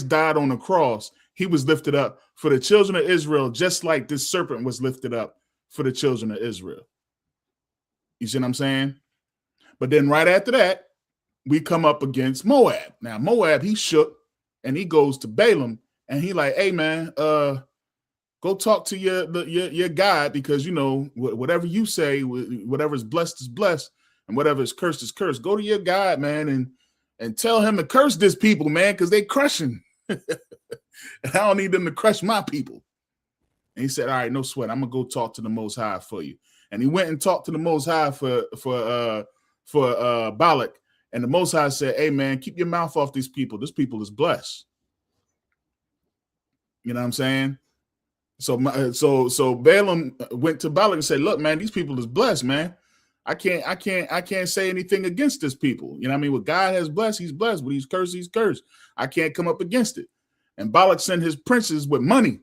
Speaker 10: died on the cross, he was lifted up for the children of Israel, just like this serpent was lifted up for the children of Israel. You see what I'm saying? But then right after that, we come up against Moab. Now, Moab, he shook and he goes to Balaam and he like, hey, man, go talk to your God, because, you know, whatever you say, whatever is blessed, and whatever is cursed is cursed. Go to your God, man, and tell him to curse this people, man, because they crushing. And I don't need them to crush my people. And he said, all right, no sweat. I'm going to go talk to the Most High for you. And he went and talked to the Most High for Balak. And the Most High said, hey, man, keep your mouth off these people. This people is blessed. You know what I'm saying? So Balaam went to Balak and said, look, man, these people is blessed, man. I can't say anything against this people. You know what I mean? What God has blessed, he's blessed. What he's cursed. I can't come up against it. And Balak sent his princes with money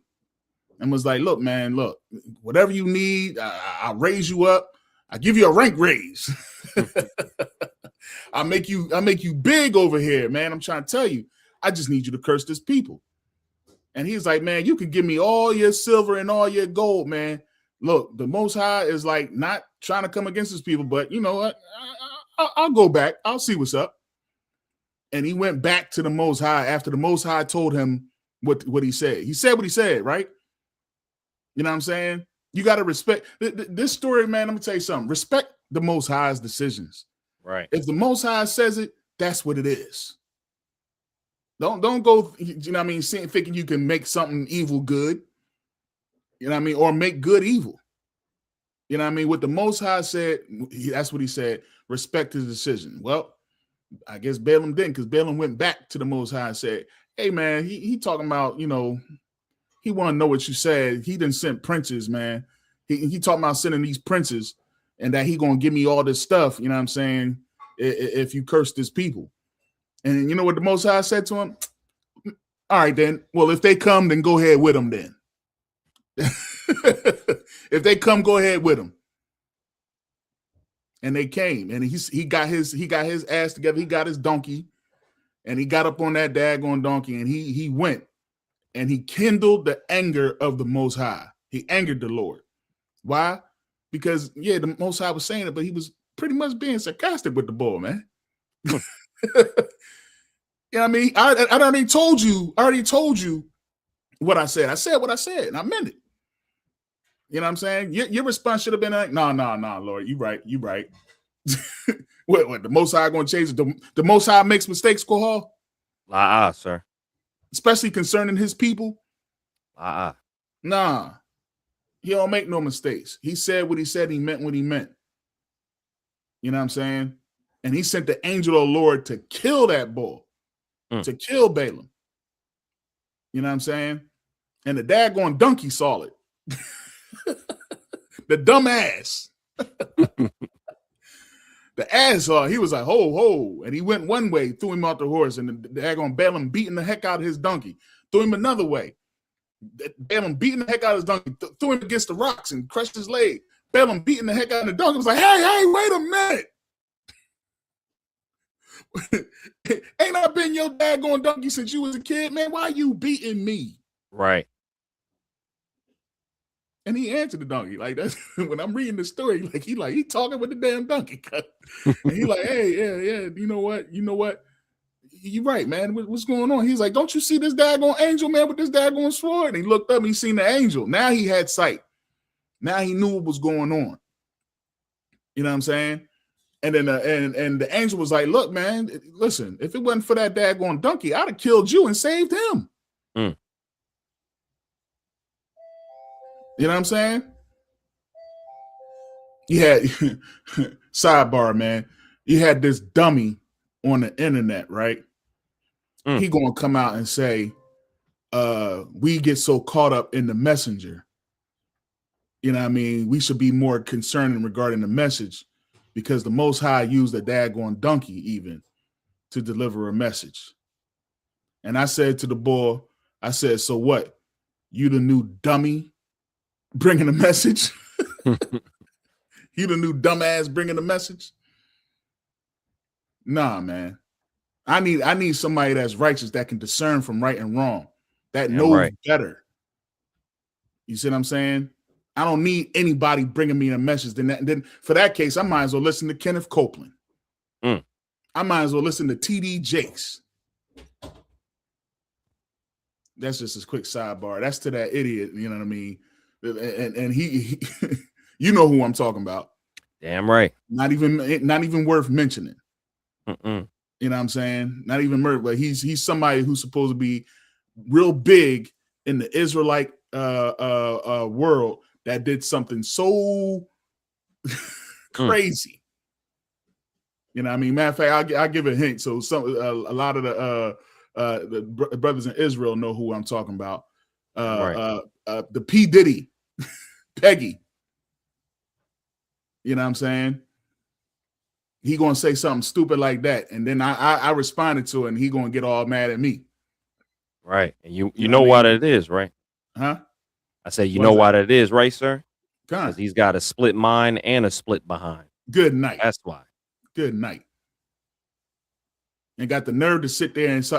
Speaker 10: and was like, look, man, look, whatever you need, I'll raise you up. I give you a rank raise. I'll make you big over here, man. I'm trying to tell you, I just need you to curse this people. And he's like, man, you can give me all your silver and all your gold, man. Look, the Most High is like not trying to come against his people, but you know what? I'll go back. I'll see what's up. And he went back to the Most High after the Most High told him what he said. He said what he said, right? You know what I'm saying? You got to respect this story, man. Let me tell you something. Respect the Most High's decisions.
Speaker 7: Right.
Speaker 10: If the Most High says it, that's what it is. Don't go, you know what I mean, thinking you can make something evil good. You know what I mean? Or make good evil. You know what I mean? What the Most High said, that's what he said. Respect his decision. Well, I guess Balaam didn't, because Balaam went back to the Most High and said, hey, man, he talking about, you know, he want to know what you said. He didn't send princes, man. He talking about sending these princes and that he going to give me all this stuff, you know what I'm saying, if you curse this people. And you know what the Most High said to him? All right, then. Well, if they come, then go ahead with them then. If they come, go ahead with them. And they came, and he got his ass together. He got his donkey, and he got up on that daggone donkey, and he went, and he kindled the anger of the Most High. He angered the Lord. Why? Because yeah, the Most High was saying it, but he was pretty much being sarcastic with the boy, man. You know what I mean? I already told you what I said. I said what I said, and I meant it. You know what I'm saying? Your response should have been like, no, Lord, you right. What the Most High going to change it? The Most High makes mistakes, Kohal?
Speaker 7: Sir.
Speaker 10: Especially concerning his people? Nah. He don't make no mistakes. He said what he said. He meant what he meant. You know what I'm saying? And he sent the angel of the Lord to kill that bull, to kill Balaam. You know what I'm saying? And the daggone donkey saw it. The dumb ass. The ass saw it. He was like, ho. And he went one way, threw him off the horse, and the daggone Balaam beating the heck out of his donkey. Threw him another way. Balaam beating the heck out of his donkey, threw him against the rocks and crushed his leg. Balaam beating the heck out of the donkey. Was like, hey, wait a minute. Ain't I been your daggone donkey since you was a kid, man? Why you beating me?
Speaker 7: Right.
Speaker 10: And he answered the donkey. Like, that's when I'm reading the story, like he talking with the damn donkey. And he like, hey, yeah, you know what? You right, man. What's going on? He's like, don't you see this daggone angel, man, with this daggone sword? And he looked up and he seen the angel. Now he had sight. Now he knew what was going on. You know what I'm saying? And then and the angel was like, look, man, listen, if it wasn't for that daggone donkey, I'd have killed you and saved him.
Speaker 7: Mm.
Speaker 10: You know what I'm saying? You had sidebar, man. You had this dummy on the internet, right?
Speaker 7: Mm.
Speaker 10: He gonna come out and say, we get so caught up in the messenger. You know what I mean? We should be more concerned regarding the message because the Most High used a daggone donkey even to deliver a message. And I said to the boy, I said, so what? You the new dummy bringing a message? You the new dumbass bringing a message? Nah, man. I need somebody that's righteous that can discern from right and wrong, that knows better. You see what I'm saying? I don't need anybody bringing me a message. Then for that case, I might as well listen to Kenneth Copeland.
Speaker 7: Mm.
Speaker 10: I might as well listen to T.D. Jakes. That's just a quick sidebar. That's to that idiot, you know what I mean? And he you know who I'm talking about.
Speaker 7: Damn right.
Speaker 10: Not even worth mentioning.
Speaker 7: Mm-mm.
Speaker 10: You know what I'm saying? Not even murder, but he's somebody who's supposed to be real big in the Israelite world that did something so crazy. You know what I mean? Matter of fact, I'll give a hint. So a lot of the brothers in Israel know who I'm talking about. The P. Diddy, Peggy. You know what I'm saying? He gonna say something stupid like that, and then I responded to it, and he gonna get all mad at me.
Speaker 7: Right, and you know why that is, right?
Speaker 10: Huh?
Speaker 7: I say you know why that is, right, sir?
Speaker 10: Because
Speaker 7: he's got a split mind and a split behind.
Speaker 10: Good night.
Speaker 7: That's why.
Speaker 10: Good night. And got the nerve to sit there and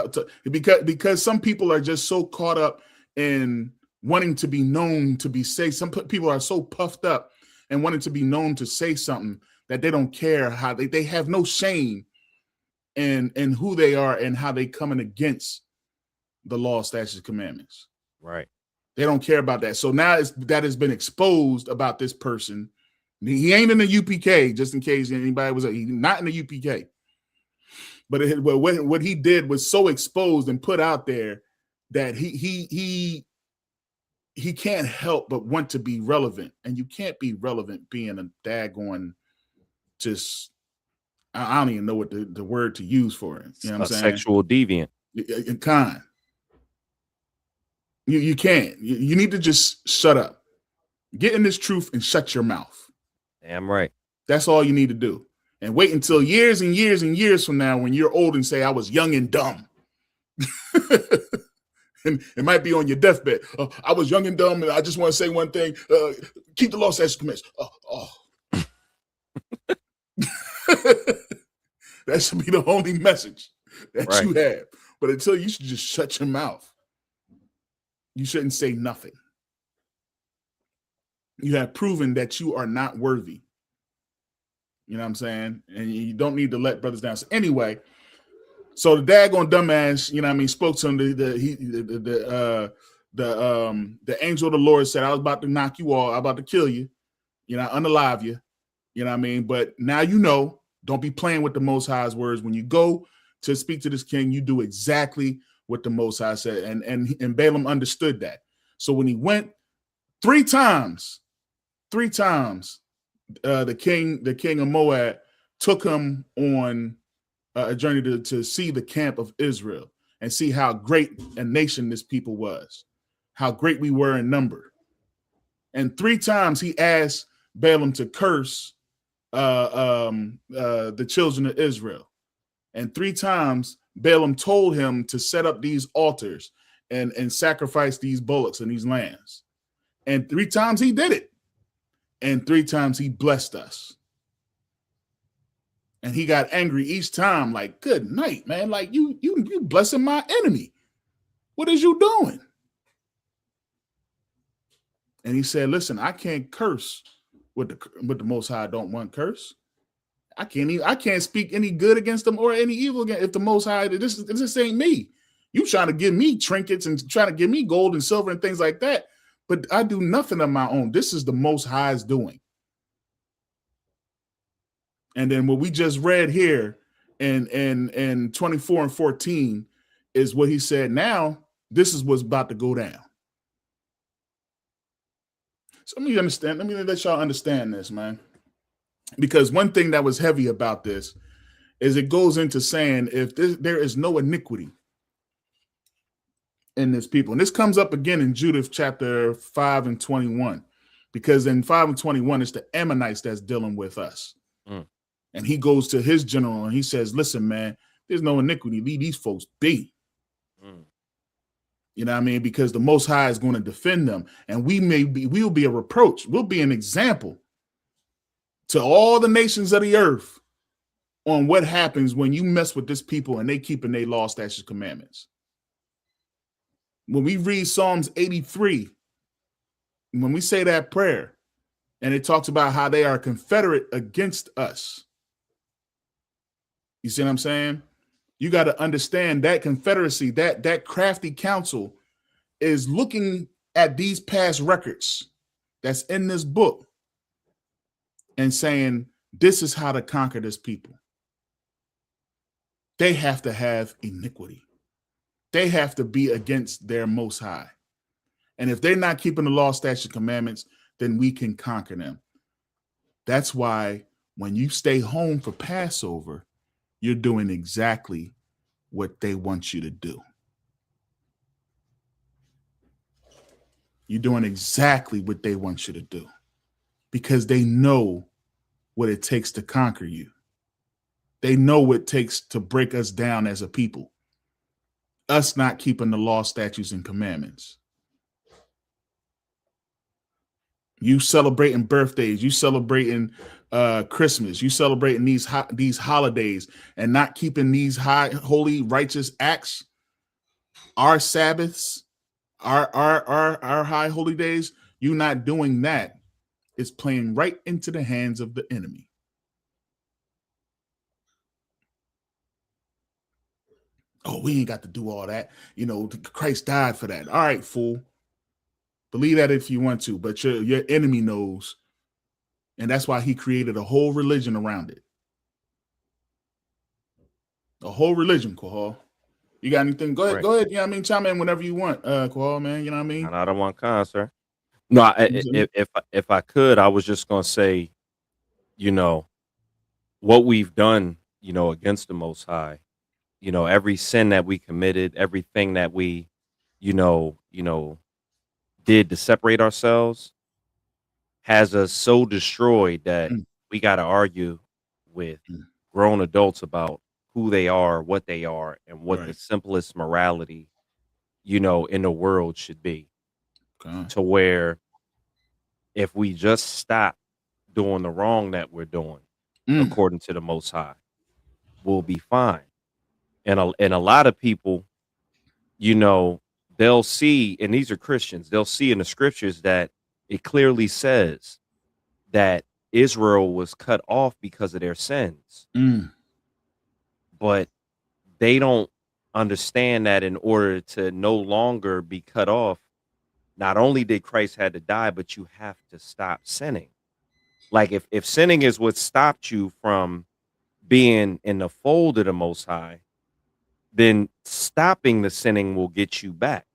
Speaker 10: because some people are just so caught up in wanting to be known to be say. Some people are so puffed up and wanting to be known to say something that they don't care how they have no shame in who they are and how they coming against the law, statutes, commandments.
Speaker 7: Right.
Speaker 10: They don't care about that. So now that has been exposed about this person. He ain't in the UPK, just in case anybody was he's not in the UPK. But what he did was so exposed and put out there that he can't help but want to be relevant. And you can't be relevant being a daggone just, I don't even know what the word to use for it. You know what I'm saying?
Speaker 7: Sexual deviant.
Speaker 10: Kind. You can't. You need to just shut up. Get in this truth and shut your mouth.
Speaker 7: Damn right.
Speaker 10: That's all you need to do. And wait until years and years and years from now when you're old and say, I was young and dumb. And it might be on your deathbed. I was young and dumb, and I just want to say one thing. Keep the law, statutes, commandments. That should be the only message that you have. But until you should just shut your mouth. You shouldn't say nothing. You have proven that you are not worthy. You know what I'm saying? And you don't need to let brothers down. So anyway, so the daggone dumbass, you know what I mean, spoke to him. The angel of the Lord said, I was about to knock you all, I'm about to kill you, unalive you. You know what I mean? But now you know, don't be playing with the Most High's words. When you go to speak to this king, you do exactly what the Most High said. And Balaam understood that. So when he went three times, the king of Moab took him on a journey to see the camp of Israel and see how great a nation this people was, how great we were in number. And three times he asked Balaam to curse the children of Israel. And three times Balaam told him to set up these altars and sacrifice these bullocks and these lambs. And three times he did it. and 3 times he blessed us. And he got angry each time, like, good night, man. Like, you blessing my enemy. What is you doing? And he said, listen, I can't curse what the Most High don't want curse. I can't speak any good against them or any evil against if the Most High, this ain't me. You trying to give me trinkets and trying to give me gold and silver and things like that. But I do nothing of my own. This is the Most High's doing. And then what we just read here in 24 and 14 is what he said. Now, this is what's about to go down. So let me let y'all understand this, man. Because one thing that was heavy about this is it goes into saying if there is no iniquity in this people. And this comes up again in Judith chapter 5 and 21. Because in 5 and 21, it's the Ammonites that's dealing with us. And he goes to his general and he says, listen, man, there's no iniquity. Leave these folks be. You know what I mean? Because the Most High is going to defend them. And we'll be a reproach. We'll be an example to all the nations of the earth on what happens when you mess with this people and they keeping their law, statutes, commandments. When we read Psalms 83, when we say that prayer, and it talks about how they are confederate against us. You see what I'm saying? You got to understand that confederacy, that crafty council is looking at these past records that's in this book and saying, this is how to conquer this people. They have to have iniquity. They have to be against their Most High. And if they're not keeping the law, statutes, commandments, then we can conquer them. That's why when you stay home for Passover, you're doing exactly what they want you to do. You're doing exactly what they want you to do because they know what it takes to conquer you. They know what it takes to break us down as a people. Us not keeping the law, statutes, and commandments. You celebrating birthdays, you celebrating Christmas, you celebrating these holidays and not keeping these high, holy, righteous acts, our Sabbaths, our high holy days. You not doing that is playing right into the hands of the enemy. Oh, we ain't got to do all that. You know, Christ died for that. All right, fool. Believe that if you want to, but your enemy knows. And that's why he created a whole religion around it. A whole religion, Quahal. You got anything? Go ahead.
Speaker 7: Right.
Speaker 10: Go ahead. You know what I mean? Chime in whenever you want, Quahal, man. You know what I mean?
Speaker 7: And I don't want sir. No, if I could, I was just going to say, you know, what we've done, you know, against the Most High, you know, every sin that we committed, everything that we, you know, did to separate ourselves has us so destroyed that we got to argue with grown adults about who they are, what they are, and what the simplest morality, you know, in the world should be. To where if we just stop doing the wrong that we're doing, according to the Most High, we'll be fine. And a lot of people, you know, they'll see, and these are Christians, they'll see in the scriptures that it clearly says that Israel was cut off because of their sins. But they don't understand that in order to no longer be cut off, not only did Christ had to die, but you have to stop sinning. Like if sinning is what stopped you from being in the fold of the Most High, then stopping the sinning will get you back.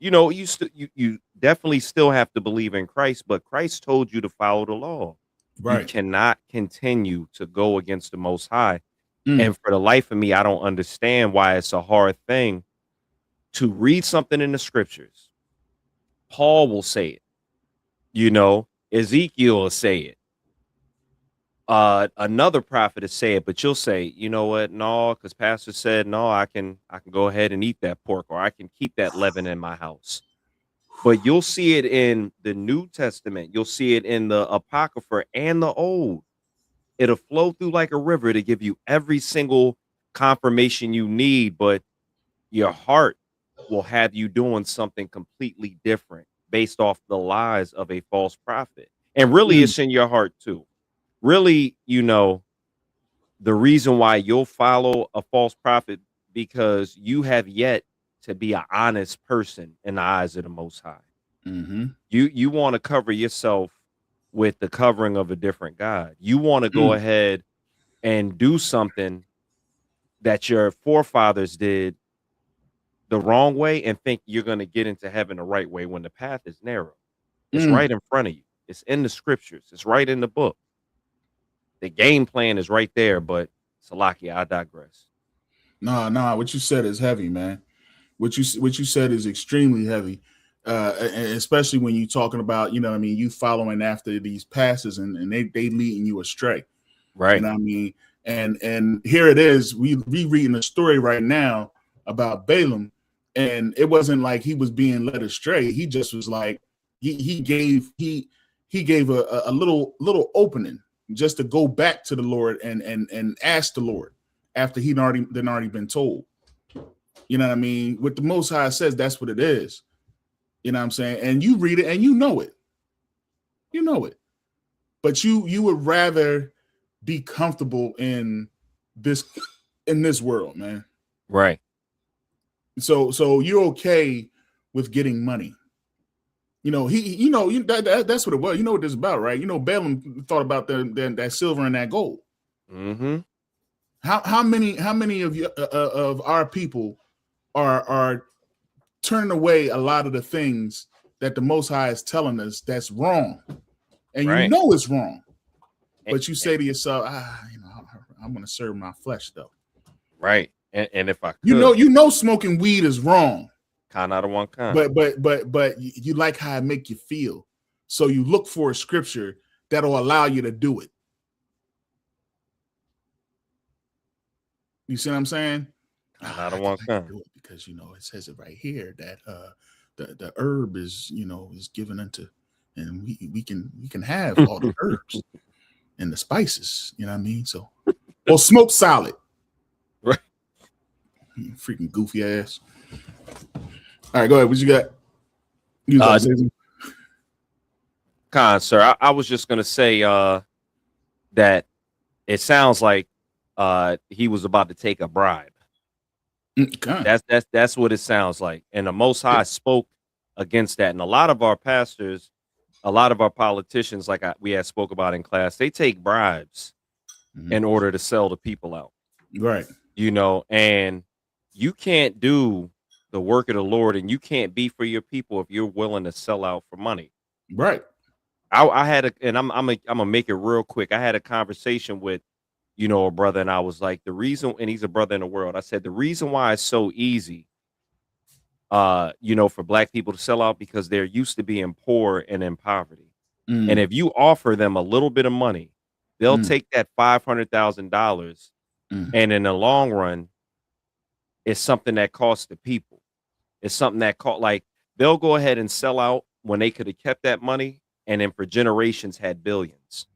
Speaker 7: You know, you definitely still have to believe in Christ, but Christ told you to follow the law. Right. You cannot continue to go against the Most High. And for the life of me, I don't understand why it's a hard thing to read something in the scriptures. Paul will say it. You know, Ezekiel will say it. Another prophet will say it, but you'll say, you know what? No, because pastor said, no, I can go ahead and eat that pork, or I can keep that leaven in my house. But you'll see it in the New Testament. You'll see it in the Apocrypha and the Old. It'll flow through like a river to give you every single confirmation you need, but your heart will have you doing something completely different based off the lies of a false prophet. And really,
Speaker 10: Mm,
Speaker 7: it's in your heart too. Really, the reason why you'll follow a false prophet because you have yet to be an honest person in the eyes of the Most High.
Speaker 10: mm-hmm.
Speaker 7: You want to cover yourself with the covering of a different God. You want to go ahead and do something that your forefathers did the wrong way and think you're going to get into heaven the right way when the path is narrow. It's
Speaker 10: Mm.
Speaker 7: right in front of you. It's in the scriptures. It's right in the book. The game plan is right there, but Salakia, I digress.
Speaker 10: Nah, what you said is heavy, man. What you said is extremely heavy. And especially when you're talking about, you know what I mean, you following after these passes and they leading you astray.
Speaker 7: Right.
Speaker 10: You know what I mean? And here it is. We reading a story right now about Balaam, and it wasn't like he was being led astray. He just was like he gave a little opening just to go back to the Lord and ask the Lord after he'd already been told. You know what I mean? What the Most High says, that's what it is. You know what I'm saying? And you read it and you know it. You know it. But you would rather be comfortable in this world, man.
Speaker 7: Right.
Speaker 10: So you're okay with getting money. You know, that's what it was. You know what this is about, right? You know, Balaam thought about that silver and that gold.
Speaker 7: Mm-hmm.
Speaker 10: How many of you of our people are turning away a lot of the things that the Most High is telling us that's wrong, and you know it's wrong, but you say to yourself, I'm going to serve my flesh though.
Speaker 7: Right. And if I could,
Speaker 10: you know, smoking weed is wrong.
Speaker 7: Kind out of one kind.
Speaker 10: But you like how it make you feel, so you look for a scripture that'll allow you to do it. You see what I'm saying?
Speaker 7: Not of one kind.
Speaker 10: Do it because it says it right here that the herb is is given unto, and we can have all the herbs and the spices. You know what I mean? So, well, smoke solid.
Speaker 7: Right.
Speaker 10: Freaking goofy ass. All right, go ahead. What you got?
Speaker 7: Khan, sir. I was just gonna say that it sounds like he was about to take a bribe. That's what it sounds like. And the Most High spoke against that. And a lot of our pastors, a lot of our politicians, like we had spoke about in class, they take bribes in order to sell the people out.
Speaker 10: Right.
Speaker 7: And you can't do the work of the Lord and you can't be for your people if you're willing to sell out for money.
Speaker 10: Right.
Speaker 7: I had I'm gonna make it real quick. I had a conversation with a brother, and I was like, the reason, and he's a brother in the world. I said, the reason why it's so easy, for black people to sell out because they're used to being poor and in poverty. And if you offer them a little bit of money, they'll take that $500,000. And in the long run, it's something that costs the people. It's something that they'll go ahead and sell out when they could have kept that money and then for generations had billions.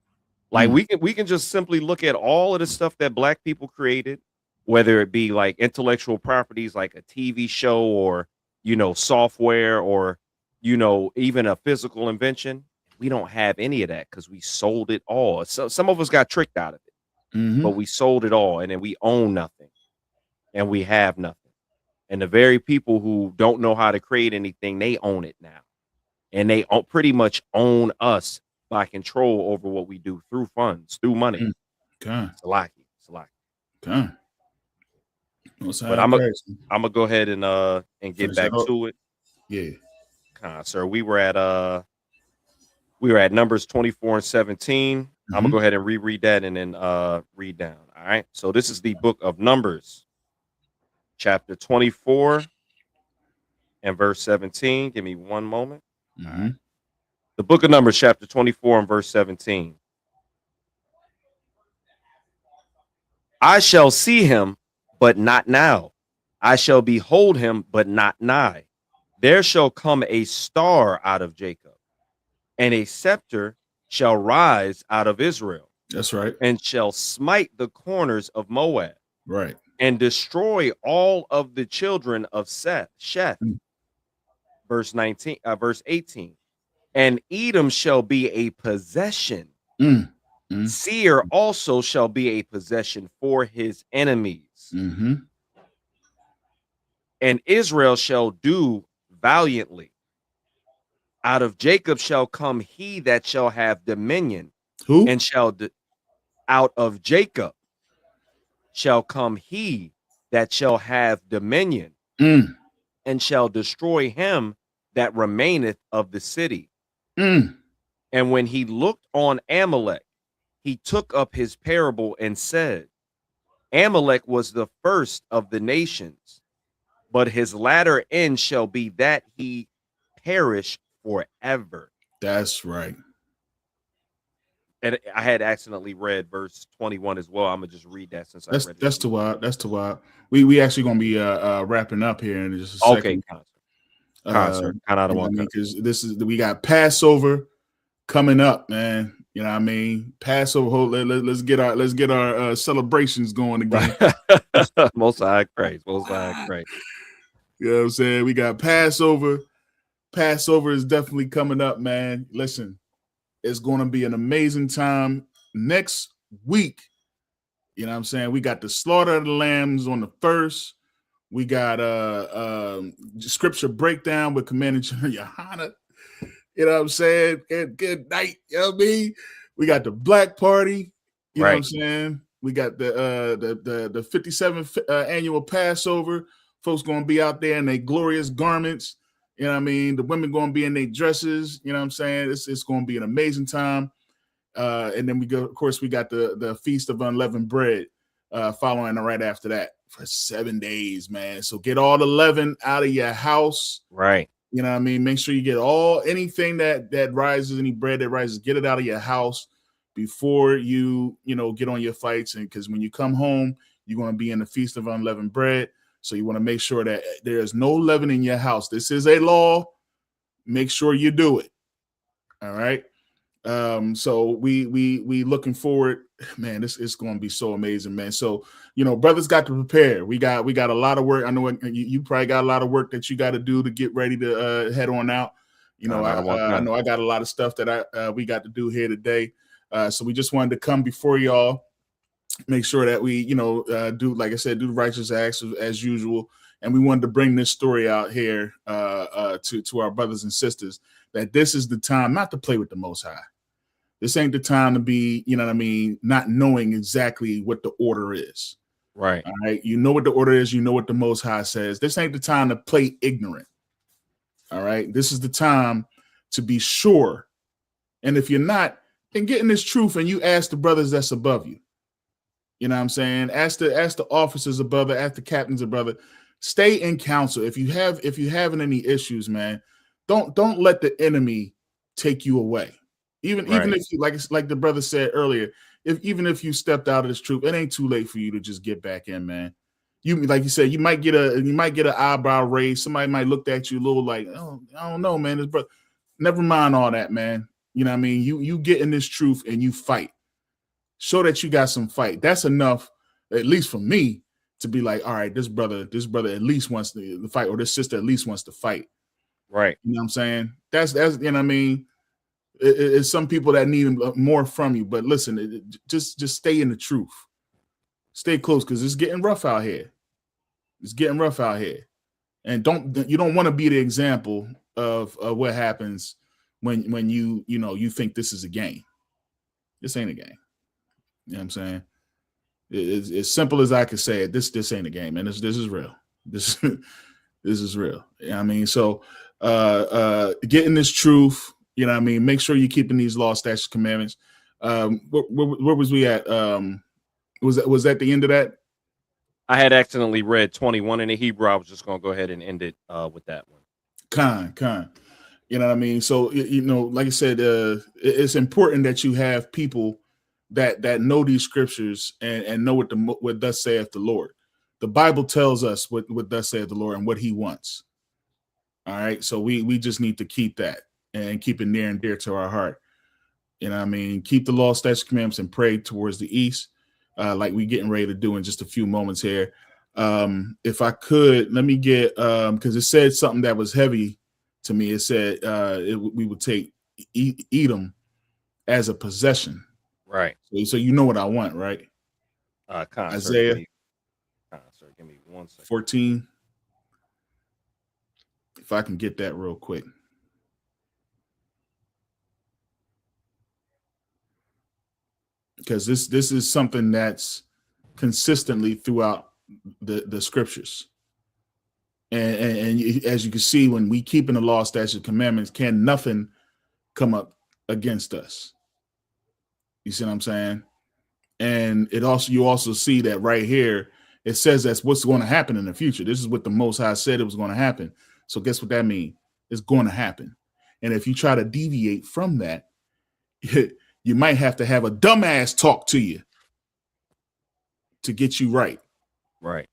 Speaker 7: Like we can just simply look at all of the stuff that black people created, whether it be like intellectual properties, like a TV show or, software or, even a physical invention. We don't have any of that because we sold it all. So some of us got tricked out of it, but we sold it all. And then we own nothing and we have nothing. And the very people who don't know how to create anything, they own it now. And they pretty much own us by control over what we do through funds, through money. Salaki.
Speaker 10: Okay.
Speaker 7: But I'm gonna go ahead and get back to it.
Speaker 10: Yeah.
Speaker 7: Sir, we were at Numbers 24 and 17. I'm gonna go ahead and reread that and then read down. All right. So this is the book of Numbers, chapter 24 and verse 17. Give me one moment. All right. The book of Numbers, chapter 24 and verse 17. I shall see him, but not now. I shall behold him, but not nigh. There shall come a star out of Jacob, and a scepter shall rise out of Israel,
Speaker 10: That's right.
Speaker 7: and shall smite the corners of Moab,
Speaker 10: Right.
Speaker 7: and destroy all of the children of Sheth.
Speaker 10: Mm.
Speaker 7: Verse 18. And Edom shall be a possession.
Speaker 10: Mm.
Speaker 7: Seir also shall be a possession for his enemies.
Speaker 10: Mm-hmm.
Speaker 7: And Israel shall do valiantly. Out of Jacob shall come he that shall have dominion.
Speaker 10: Who?
Speaker 7: And out of Jacob shall come he that shall have dominion,
Speaker 10: Mm.
Speaker 7: and shall destroy him that remaineth of the city.
Speaker 10: Mm.
Speaker 7: And when he looked on Amalek, he took up his parable and said, Amalek was the first of the nations, but his latter end shall be that he perish forever.
Speaker 10: That's right.
Speaker 7: And I had accidentally read verse 21 as well. I'm gonna just read that since I read it.
Speaker 10: That's too wild. That's too wild. We actually gonna be wrapping up here in just a second.
Speaker 7: Okay, concert. Kind of one
Speaker 10: because we got Passover coming up, man. You know what I mean? Passover. Let's get our celebrations going again.
Speaker 7: Most high praise. Most high praise.
Speaker 10: You know what I'm saying? We got Passover. Passover is definitely coming up, man. Listen, it's going to be an amazing time next week. You know what I'm saying? We got the slaughter of the lambs on the 1st. We got scripture breakdown with Commander General Yohana. You know what I'm saying? Good night. You know what I mean? We got the black party. You know what I'm saying? We got the 57th annual Passover. Folks going to be out there in their glorious garments. You know what I mean? The women going to be in their dresses. You know what I'm saying? It's going to be an amazing time. And then we got the Feast of Unleavened Bread following right after that for 7 days, man. So get all the leaven out of your house.
Speaker 7: Right.
Speaker 10: You know what I mean? Make sure you get anything that rises, any bread that rises, get it out of your house before you get on your fights. And because when you come home, you're going to be in the Feast of Unleavened Bread. So you want to make sure that there is no leaven in your house. This is a law. Make sure you do it. All right. So we looking forward, man. This is going to be so amazing, man. So brothers got to prepare. We got a lot of work. I know you probably got a lot of work that you got to do to get ready to head on out. I know I got a lot of stuff that we got to do here today. So we just wanted to come before y'all, make sure that we do, like I said, do the righteous acts as usual. And we wanted to bring this story out here to our brothers and sisters, that this is the time not to play with the Most High. This ain't the time to be, not knowing exactly what the order is.
Speaker 7: Right.
Speaker 10: All right. You know what the order is. You know what the Most High says. This ain't the time to play ignorant. All right. This is the time to be sure. And if you're not, then get in this truth and you ask the brothers that's above you. You know what I'm saying? Ask the officers above it, ask the captains above it. Stay in counsel. If you having any issues, man, don't let the enemy take you away. Even if you like the brother said earlier, even if you stepped out of this truth, it ain't too late for you to just get back in, man. You, like you said, you might get an eyebrow raise. Somebody might look at you a little like, oh, I don't know, man. This brother, never mind all that, man. You know what I mean? You get in this truth and you fight. Show that you got some fight. That's enough, at least for me, to be like, all right, this brother at least wants to fight, or this sister at least wants to fight.
Speaker 7: Right.
Speaker 10: You know what I'm saying? That's you know what I mean? It's some people that need more from you, but listen, just stay in the truth. Stay close, because it's getting rough out here. It's getting rough out here. And you don't want to be the example of what happens when you think this is a game. This ain't a game. You know what I'm saying? It's as simple as I can say it. This ain't a game, and this is real. This is real. You know what I mean? So getting this truth, you know what I mean? Make sure you're keeping these laws, statutes, commandments. Where was we at? Was that the end of that?
Speaker 7: I had accidentally read 21 in the Hebrew. I was just going to go ahead and end it with that one.
Speaker 10: Con. You know what I mean? So, like I said, it's important that you have people that know these scriptures and know what thus saith the Lord. The Bible tells us what thus saith the Lord and what he wants. All right. So we just need to keep that and keep it near and dear to our heart. You know what I mean? Keep the law, statutes, commandments, and pray towards the east, like we getting ready to do in just a few moments here. If I could, let me get because it said something that was heavy to me. It said we would take Edom as a possession.
Speaker 7: Right.
Speaker 10: So you know what I want, right? Isaiah
Speaker 7: give me 1 second.
Speaker 10: 14. If I can get that real quick. Because this is something that's consistently throughout the scriptures. And as you can see, when we keep in the law, statutes, commandments, can nothing come up against us. You see what I'm saying? And you also see that right here, it says that's what's going to happen in the future. This is what the Most High said it was going to happen. So guess what that means? It's going to happen. And if you try to deviate from that, you might have to have a dumbass talk to you to get you right.
Speaker 7: Right.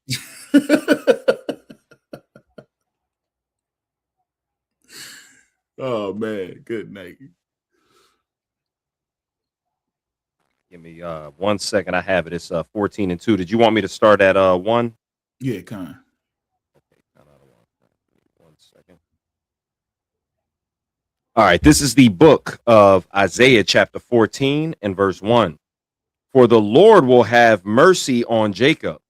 Speaker 10: Oh man, good night.
Speaker 7: Give me 1 second. I have it. It's 14 and 2. Did you want me to start at 1?
Speaker 10: Yeah, kind of.
Speaker 7: Okay, 1 second. All right, this is the book of Isaiah, chapter 14 and verse 1. For the Lord will have mercy on Jacob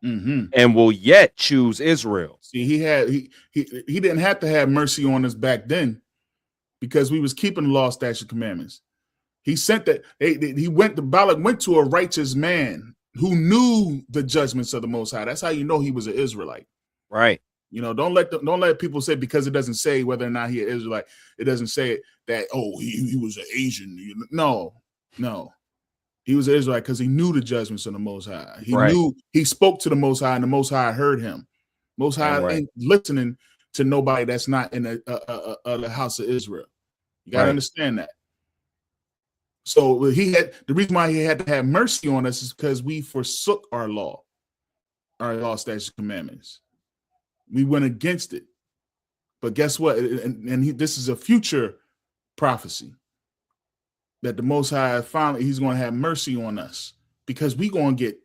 Speaker 7: and will yet choose Israel.
Speaker 10: See, he didn't have to have mercy on us back then because we was keeping the law, statutes, commandments. He sent that Balak went to a righteous man who knew the judgments of the Most High. That's how you know he was an Israelite.
Speaker 7: Right.
Speaker 10: You know, don't let people say because it doesn't say whether or not he is Israelite. It doesn't say that he was an Asian. No. He was an Israelite because he knew the judgments of the Most High. He knew he spoke to the Most High, and the Most High heard him. Most High ain't listening to nobody that's not in the house of Israel. You gotta understand that. So the reason why he had to have mercy on us is because we forsook our law, statutes, commandments. We went against it. But guess what? This is a future prophecy that the Most High finally he's going to have mercy on us because we going to get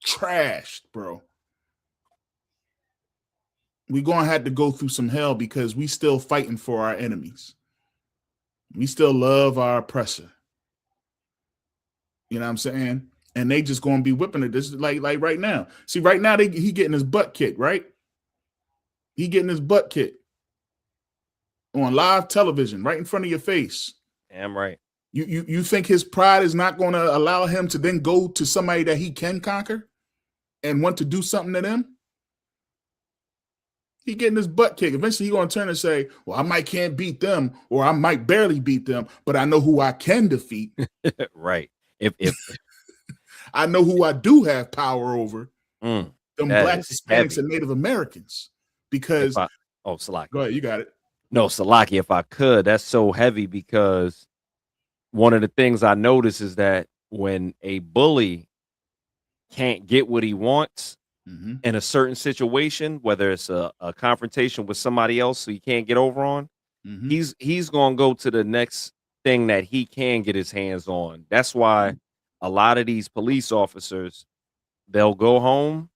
Speaker 10: trashed, bro. We're going to have to go through some hell because we still fighting for our enemies. We still love our oppressor. You know what I'm saying? And they just going to be whipping it. This is like right now. See, right now he getting his butt kicked, right? He getting his butt kicked on live television right in front of your face.
Speaker 7: Damn right.
Speaker 10: You think his pride is not going to allow him to then go to somebody that he can conquer and want to do something to them? He getting his butt kicked. Eventually he going to turn and say, well, I might can't beat them or I might barely beat them, but I know who I can defeat.
Speaker 7: Right. If
Speaker 10: I know who I do have power over, them blacks, Hispanics,
Speaker 7: heavy.
Speaker 10: and Native Americans. Because
Speaker 7: Salaki.
Speaker 10: Go ahead, you got it.
Speaker 7: No, Salaki, if I could, that's so heavy because one of the things I notice is that when a bully can't get what he wants in a certain situation, whether it's a confrontation with somebody else so he can't get over on, he's gonna go to the next thing that he can get his hands on. That's why a lot of these police officers, they'll go home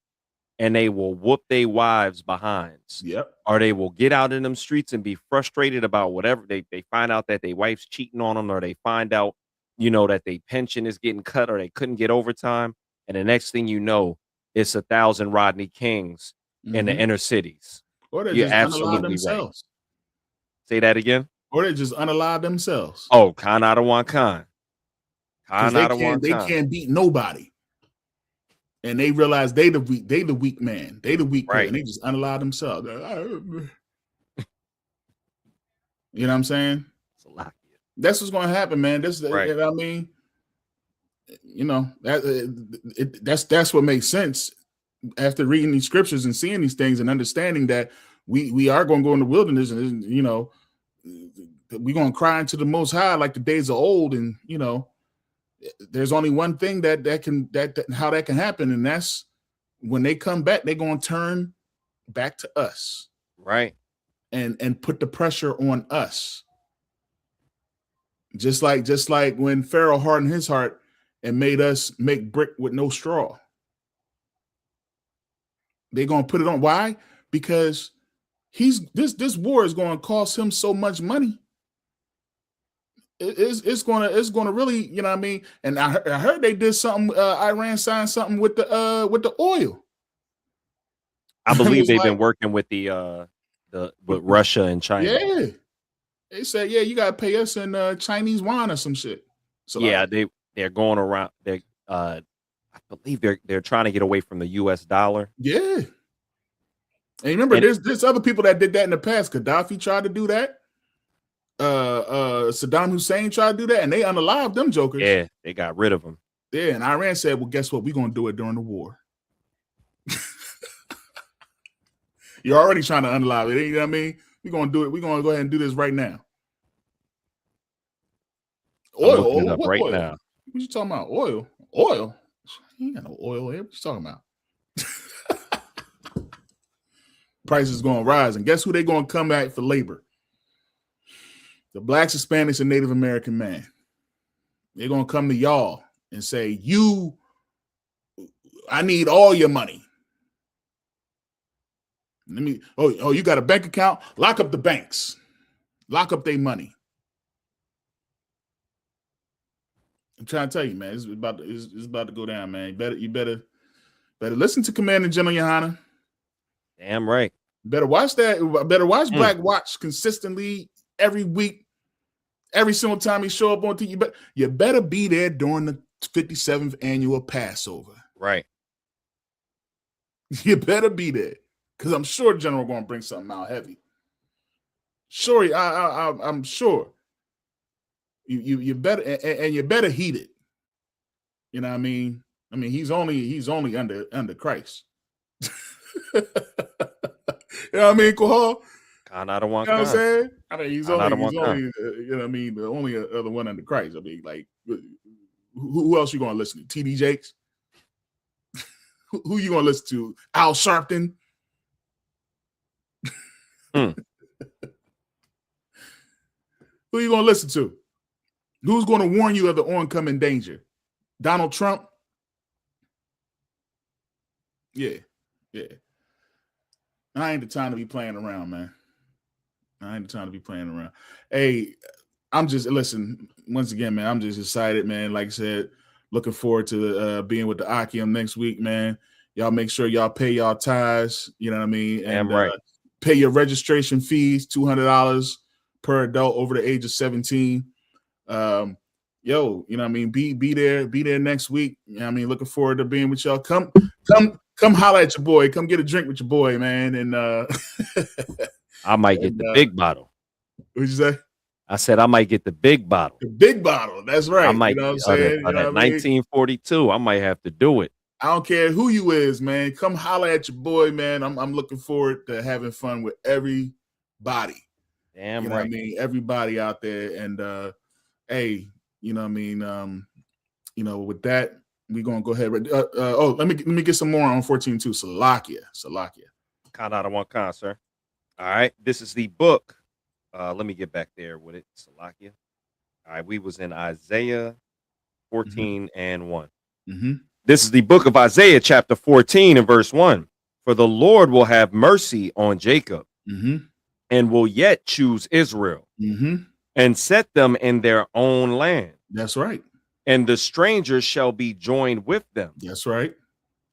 Speaker 7: and they will whoop their wives' behinds.
Speaker 10: Yep.
Speaker 7: Or they will get out in them streets and be frustrated about whatever. They find out that their wife's cheating on them, or they find out, that their pension is getting cut, or they couldn't get overtime. And the next thing you know, it's 1,000 Rodney Kings in the inner cities.
Speaker 10: Or they
Speaker 7: You're
Speaker 10: just unalive
Speaker 7: absolutely
Speaker 10: themselves.
Speaker 7: Right. Say that again.
Speaker 10: Or they just unalive themselves.
Speaker 7: Oh, Khan out of one Khan.
Speaker 10: They can't beat nobody. And they realize they the weak man. They the weak man. They just unalive themselves. You know what I'm saying? That's what's going to happen, man. I mean, that's what makes sense after reading these scriptures and seeing these things and understanding that we are going to go in the wilderness and we're going to cry into the Most High like the days of old, and there's only one thing that how that can happen, and that's when they come back, they're going to turn back to us.
Speaker 7: Right.
Speaker 10: and put the pressure on us. Just like when Pharaoh hardened his heart and made us make brick with no straw. They're gonna put it on. Why? Because this war is going to cost him so much money. It's gonna really, you know what I mean? And I heard they did something. Iran signed something with the oil.
Speaker 7: I believe they've been working with with Russia and China.
Speaker 10: Yeah, they said, yeah, you gotta pay us in Chinese yuan or some shit. So
Speaker 7: yeah, they're going around. I believe they're trying to get away from the U.S. dollar.
Speaker 10: Yeah. And remember, there's other people that did that in the past. Gaddafi tried to do that. Saddam Hussein tried to do that, and they unalived them jokers.
Speaker 7: Yeah, they got rid of them.
Speaker 10: Yeah, and Iran said, well, guess what? We're going to do it during the war. You're already trying to unalive it. You know what I mean? We're going to do it. We're going to go ahead and do this right now. Oil?
Speaker 7: What right
Speaker 10: oil?
Speaker 7: now.
Speaker 10: What you talking about? Oil? Oil? You ain't got no oil here. What you talking about? Price is going to rise. And guess who they're going to come at for labor? The Blacks, Hispanics, and Native American man. They're going to come to y'all and say, I need all your money. You got a bank account? Lock up the banks. Lock up their money. I'm trying to tell you, man, it's about to go down, man. You better listen to Command and General Yohana.
Speaker 7: Damn right.
Speaker 10: Better watch that. Better watch Black Watch consistently every week, every single time he show up on TV. You better be there during the 57th annual Passover.
Speaker 7: Right.
Speaker 10: You better be there, because I'm sure General going to bring something out heavy. Sure, I'm sure. You better, and you better heed it. You know what I mean? I mean, he's only under Christ. You know what I mean, Kohal?
Speaker 7: You know what
Speaker 10: I'm saying? I mean, he's only you know what I mean, the only other one under Christ. I mean, like, who else you going to listen to? TD Jakes? Who you going to listen to? Al Sharpton? Who you going to listen to? Who's going to warn you of the oncoming danger? Donald Trump? Yeah. I ain't the time to be playing around, man. I ain't the time to be playing around. Hey, listen, once again, man, I'm just excited, man. Like I said, looking forward to being with the Akim next week, man. Y'all make sure y'all pay y'all tithes, you know what I mean? And
Speaker 7: right.
Speaker 10: Pay your registration fees, $200 per adult over the age of 17. You know what I mean? Be there next week. You know what I mean? Looking forward to being with y'all. Come holler at your boy. Come get a drink with your boy, man. And
Speaker 7: I might get the big bottle.
Speaker 10: What'd you say?
Speaker 7: I said I might get the big bottle.
Speaker 10: The big bottle. That's right.
Speaker 7: I might,
Speaker 10: you know what I'm saying?
Speaker 7: That 1942. I might have to do it.
Speaker 10: I don't care who you is, man. Come holler at your boy, man. I'm looking forward to having fun with everybody.
Speaker 7: Damn
Speaker 10: you know
Speaker 7: right.
Speaker 10: What I mean? Everybody out there. And hey, you know what I mean? With that, we're gonna go ahead. Let me get some more on 14-2. Salakia.
Speaker 7: Kind out of one con, sir. All right. This is the book. Let me get back there with it. Salakia. All right, we was in Isaiah 14 and 1.
Speaker 10: Mm-hmm.
Speaker 7: This is the book of Isaiah, chapter 14 and verse 1. For the Lord will have mercy on Jacob and will yet choose Israel and set them in their own land.
Speaker 10: That's right.
Speaker 7: And the strangers shall be joined with them.
Speaker 10: That's right.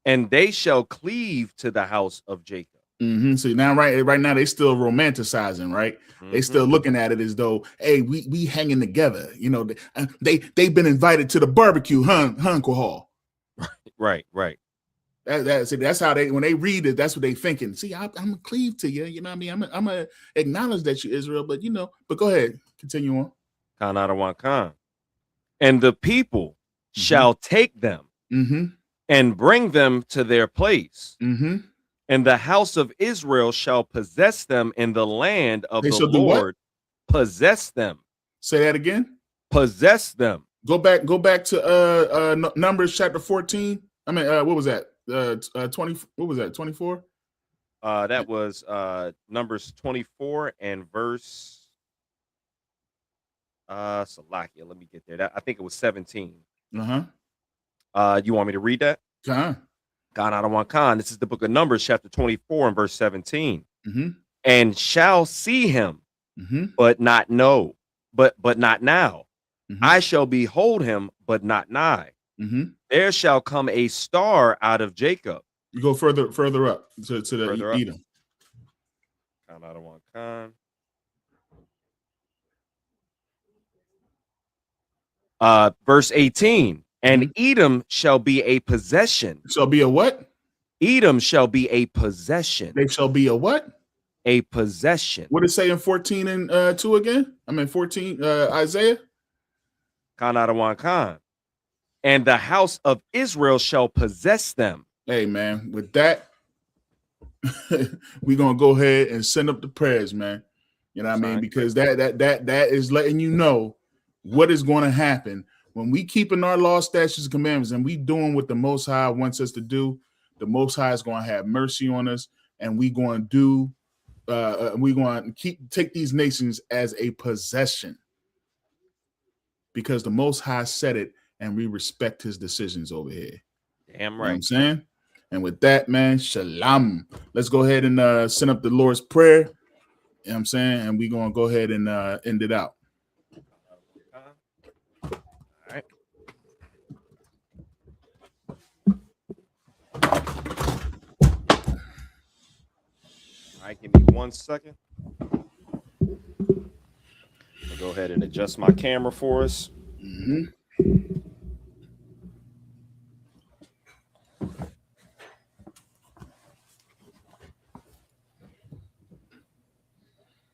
Speaker 7: And they shall cleave to the house of Jacob.
Speaker 10: So now, right now, they still romanticizing, right? They still looking at it as though, hey, we hanging together. You know, they've been invited to the barbecue, Kohal.
Speaker 7: Right.
Speaker 10: That's how when they read it, that's what they thinking. See, I'm gonna cleave to you. You know what I mean? I'm gonna acknowledge that you're Israel, but go ahead, continue on.
Speaker 7: Khan Adawan Khan. And the people shall take them and bring them to their place. And the house of Israel shall possess them in the land of the Lord. Possess them.
Speaker 10: Say that again.
Speaker 7: Possess them.
Speaker 10: Go back to Numbers chapter 14. I mean, what was that? 20. What was that? 24.
Speaker 7: That was Numbers 24 and verse Salakia. Let me get there. I think it was 17. You want me to read that?
Speaker 10: Khan.
Speaker 7: Khan. This is the book of Numbers, chapter 24 and verse 17.
Speaker 10: Mm-hmm.
Speaker 7: And shall see him, but not know, but not now. I shall behold him, but not nigh. There shall come a star out of Jacob.
Speaker 10: You go further up to
Speaker 7: Further
Speaker 10: the Edom.
Speaker 7: Khan. Verse 18. And Edom shall be a possession.
Speaker 10: Shall be a what?
Speaker 7: Edom shall be a possession.
Speaker 10: They shall be a what?
Speaker 7: A possession.
Speaker 10: What did it say in 14 and 2 again? I mean 14 Isaiah.
Speaker 7: Khan. And the house of Israel shall possess them.
Speaker 10: Hey man, with that, we're gonna go ahead and send up the prayers, man. You know what I mean? Because that is letting you know what is going to happen when we keeping our law, statutes, and commandments, and we doing what the Most High wants us to do. The Most High is going to have mercy on us, and we're going to take these nations as a possession because the Most High said it, and we respect His decisions over here.
Speaker 7: Damn right.
Speaker 10: You know what I'm saying? And with that, man, shalom. Let's go ahead and send up the Lord's Prayer. You know what I'm saying? And we're going to go ahead and end it out.
Speaker 7: All right. All right, give me 1 second. I'll go ahead and adjust my camera for us.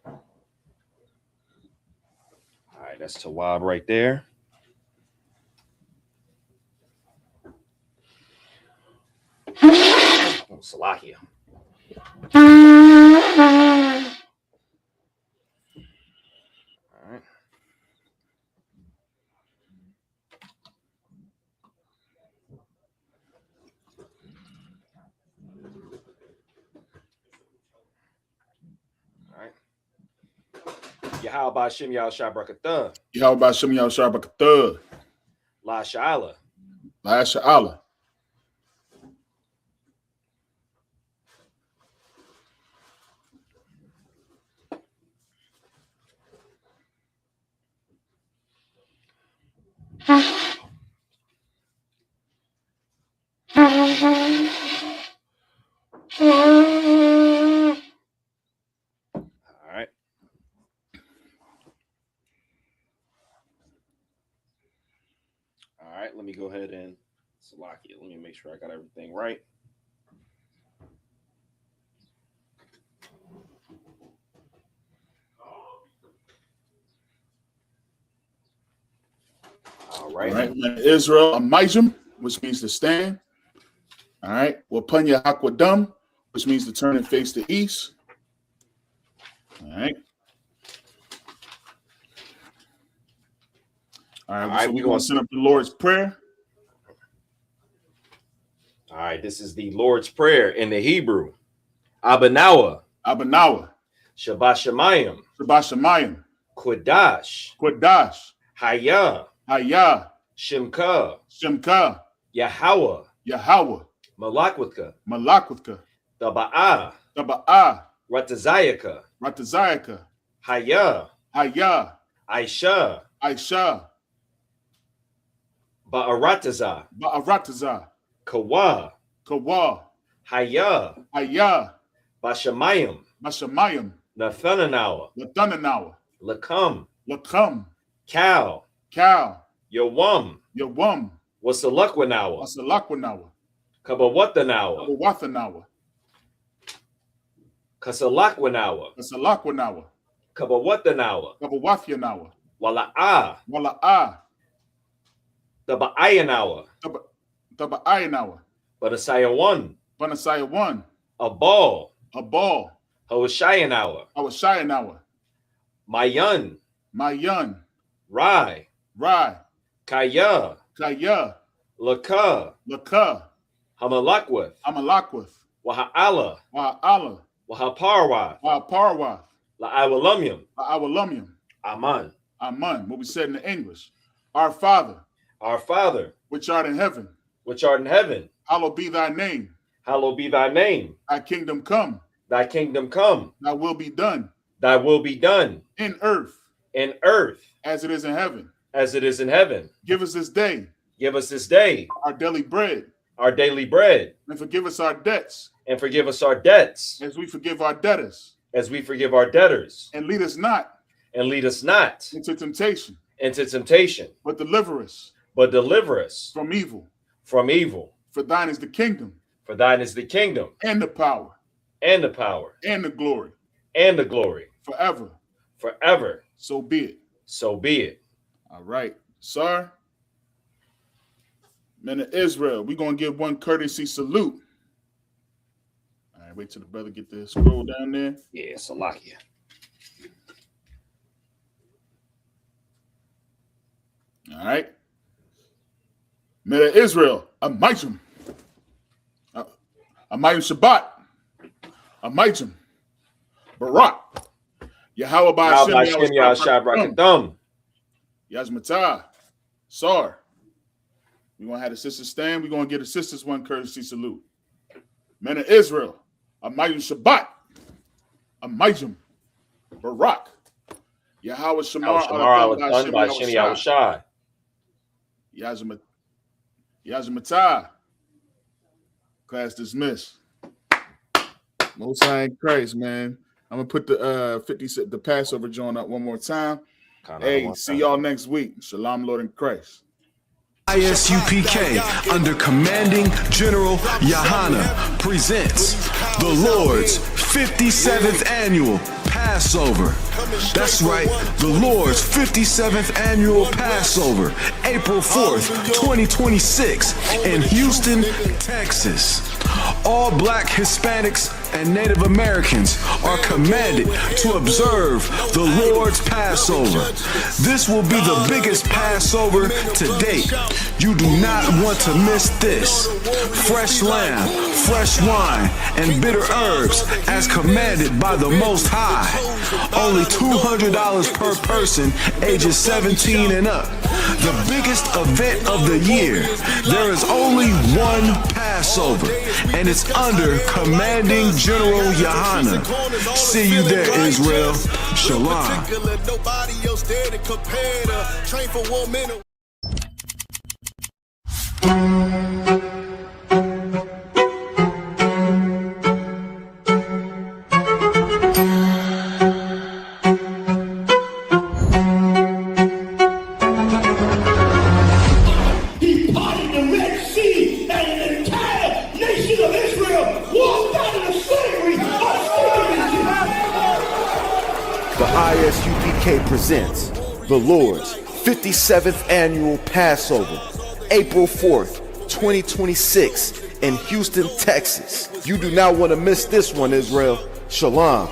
Speaker 7: All right, that's Tawab right there. Oh, Salakia. All right. All right. Yahweh Shem Yahweh Shabrakatah.
Speaker 10: Yahweh Shem Yahweh Shabrakatah.
Speaker 7: La Sha'ala.
Speaker 10: La Sha'ala.
Speaker 7: All right, let me go ahead and Salakia. Let me make sure I got everything right. All right.
Speaker 10: Israel Amijim, which means to stand. All right. Wapanya Hakwadam, which means to turn and face the east. All right. All right. So we're going to send up the Lord's Prayer.
Speaker 7: All right. This is the Lord's Prayer in the Hebrew. Abanawa.
Speaker 10: Abanawa.
Speaker 7: Shabbat Shemayim.
Speaker 10: Shabbat Shemayim.
Speaker 7: Quadash.
Speaker 10: Quadash.
Speaker 7: Hayah.
Speaker 10: Hayah.
Speaker 7: Shemka.
Speaker 10: Shemka.
Speaker 7: Yahweh.
Speaker 10: Yahweh.
Speaker 7: Malakwithka.
Speaker 10: Malakwithka.
Speaker 7: Taba'ah.
Speaker 10: Taba'ah.
Speaker 7: Ratazayaka.
Speaker 10: Ratazayaka.
Speaker 7: Hayah.
Speaker 10: Hayah.
Speaker 7: Aisha.
Speaker 10: Aisha.
Speaker 7: Ba'aratazah.
Speaker 10: Ba'aratazah.
Speaker 7: Kawa.
Speaker 10: Kawa.
Speaker 7: Hayah.
Speaker 10: Hayah.
Speaker 7: Bashamayim.
Speaker 10: Bashamayim.
Speaker 7: Nathananawa.
Speaker 10: Nathananawa.
Speaker 7: Lakam.
Speaker 10: Lakam.
Speaker 7: Cow.
Speaker 10: Cow.
Speaker 7: Yawam.
Speaker 10: Yawam.
Speaker 7: Wasalakwanawa.
Speaker 10: Wasalakwanawa.
Speaker 7: Kabawathanawa.
Speaker 10: Kabawathanawa.
Speaker 7: Kasalakwanawa.
Speaker 10: Kasalakwanawa.
Speaker 7: Kabawathanawa.
Speaker 10: Kabawathanawa.
Speaker 7: Wala'ah.
Speaker 10: Wala'ah.
Speaker 7: Taba'ayanawa.
Speaker 10: Taba'ayanawa.
Speaker 7: Banasayawan.
Speaker 10: Banasayawan.
Speaker 7: Abal.
Speaker 10: Abal.
Speaker 7: Hawashayanawa.
Speaker 10: Hawashayanawa.
Speaker 7: Mayan.
Speaker 10: Mayan.
Speaker 7: Rai.
Speaker 10: Rai.
Speaker 7: Kaya.
Speaker 10: Kaya.
Speaker 7: Laka.
Speaker 10: Laka.
Speaker 7: Hamalakwith.
Speaker 10: Hamalakwith.
Speaker 7: Waha'ala,
Speaker 10: Wa'ala,
Speaker 7: Wahaparwa,
Speaker 10: Wa'parwa,
Speaker 7: La'awalumyum,
Speaker 10: La'awalumyum,
Speaker 7: Aman.
Speaker 10: Aman, what we said in the English. Our Father,
Speaker 7: Our Father,
Speaker 10: which art in heaven,
Speaker 7: which art in heaven,
Speaker 10: hallowed be thy name.
Speaker 7: hallowed be thy name.
Speaker 10: Thy kingdom come,
Speaker 7: Thy kingdom come,
Speaker 10: thy will be done
Speaker 7: thy will be done
Speaker 10: in earth
Speaker 7: in earth
Speaker 10: as it is in heaven.
Speaker 7: as it is in heaven.
Speaker 10: Give us this day
Speaker 7: Give us this day
Speaker 10: our daily bread,
Speaker 7: our daily bread,
Speaker 10: and forgive us our debts
Speaker 7: and forgive us our debts
Speaker 10: as we forgive our debtors.
Speaker 7: as we forgive our debtors.
Speaker 10: And lead us not
Speaker 7: And lead us not
Speaker 10: into temptation,
Speaker 7: into temptation,
Speaker 10: but deliver us
Speaker 7: but deliver us
Speaker 10: from evil.
Speaker 7: from evil.
Speaker 10: For thine is the kingdom,
Speaker 7: For thine is the kingdom
Speaker 10: and the power,
Speaker 7: and the power
Speaker 10: and the glory,
Speaker 7: and the glory
Speaker 10: forever.
Speaker 7: forever.
Speaker 10: So be it.
Speaker 7: So be it.
Speaker 10: All right, sir. Men of Israel, we're going to give one courtesy salute. All right, wait till the brother get the scroll down there.
Speaker 7: Yeah, Salakia.
Speaker 10: All right. Men of Israel, Amijim. Amijim Shabbat. Amijim. Barak. Yahweh Ba'ashem
Speaker 7: Yahweh
Speaker 10: Yazmatah. Sar. We're going to have the sisters stand. We're going to give the sisters one courtesy salute. Men of Israel, Amijim Shabbat. Amijim. Barak. Yahweh Shamar. Yazmatah. Class dismissed. Most High in Christ, man. I'm gonna put the Passover joint up one more time. Hey, see y'all next week. Shalom, Lord in Christ.
Speaker 1: ISUPK, under commanding General Yahana, presents the Lord's 57th annual Passover. That's right, the Lord's 57th annual Passover, April 4th, 2026, in Houston, Texas. All Black, Hispanics, and Native Americans are commanded to observe the Lord's Passover. This will be the biggest Passover to date. You do not want to miss this. Fresh lamb, fresh wine, and bitter herbs as commanded by the Most High. Only $200 per person, ages 17 and up. The biggest event of the year. There is only one Passover, and it's under commanding General Yahana. See you there, Israel. Shalom.
Speaker 5: He parted the Red Sea, and an entire nation of Israel walked out of the slavery of slavery.
Speaker 6: The ISUPK presents the Lord's 57th annual Passover, April 4th, 2026, in Houston, Texas. You do not want to miss this one, Israel. Shalom.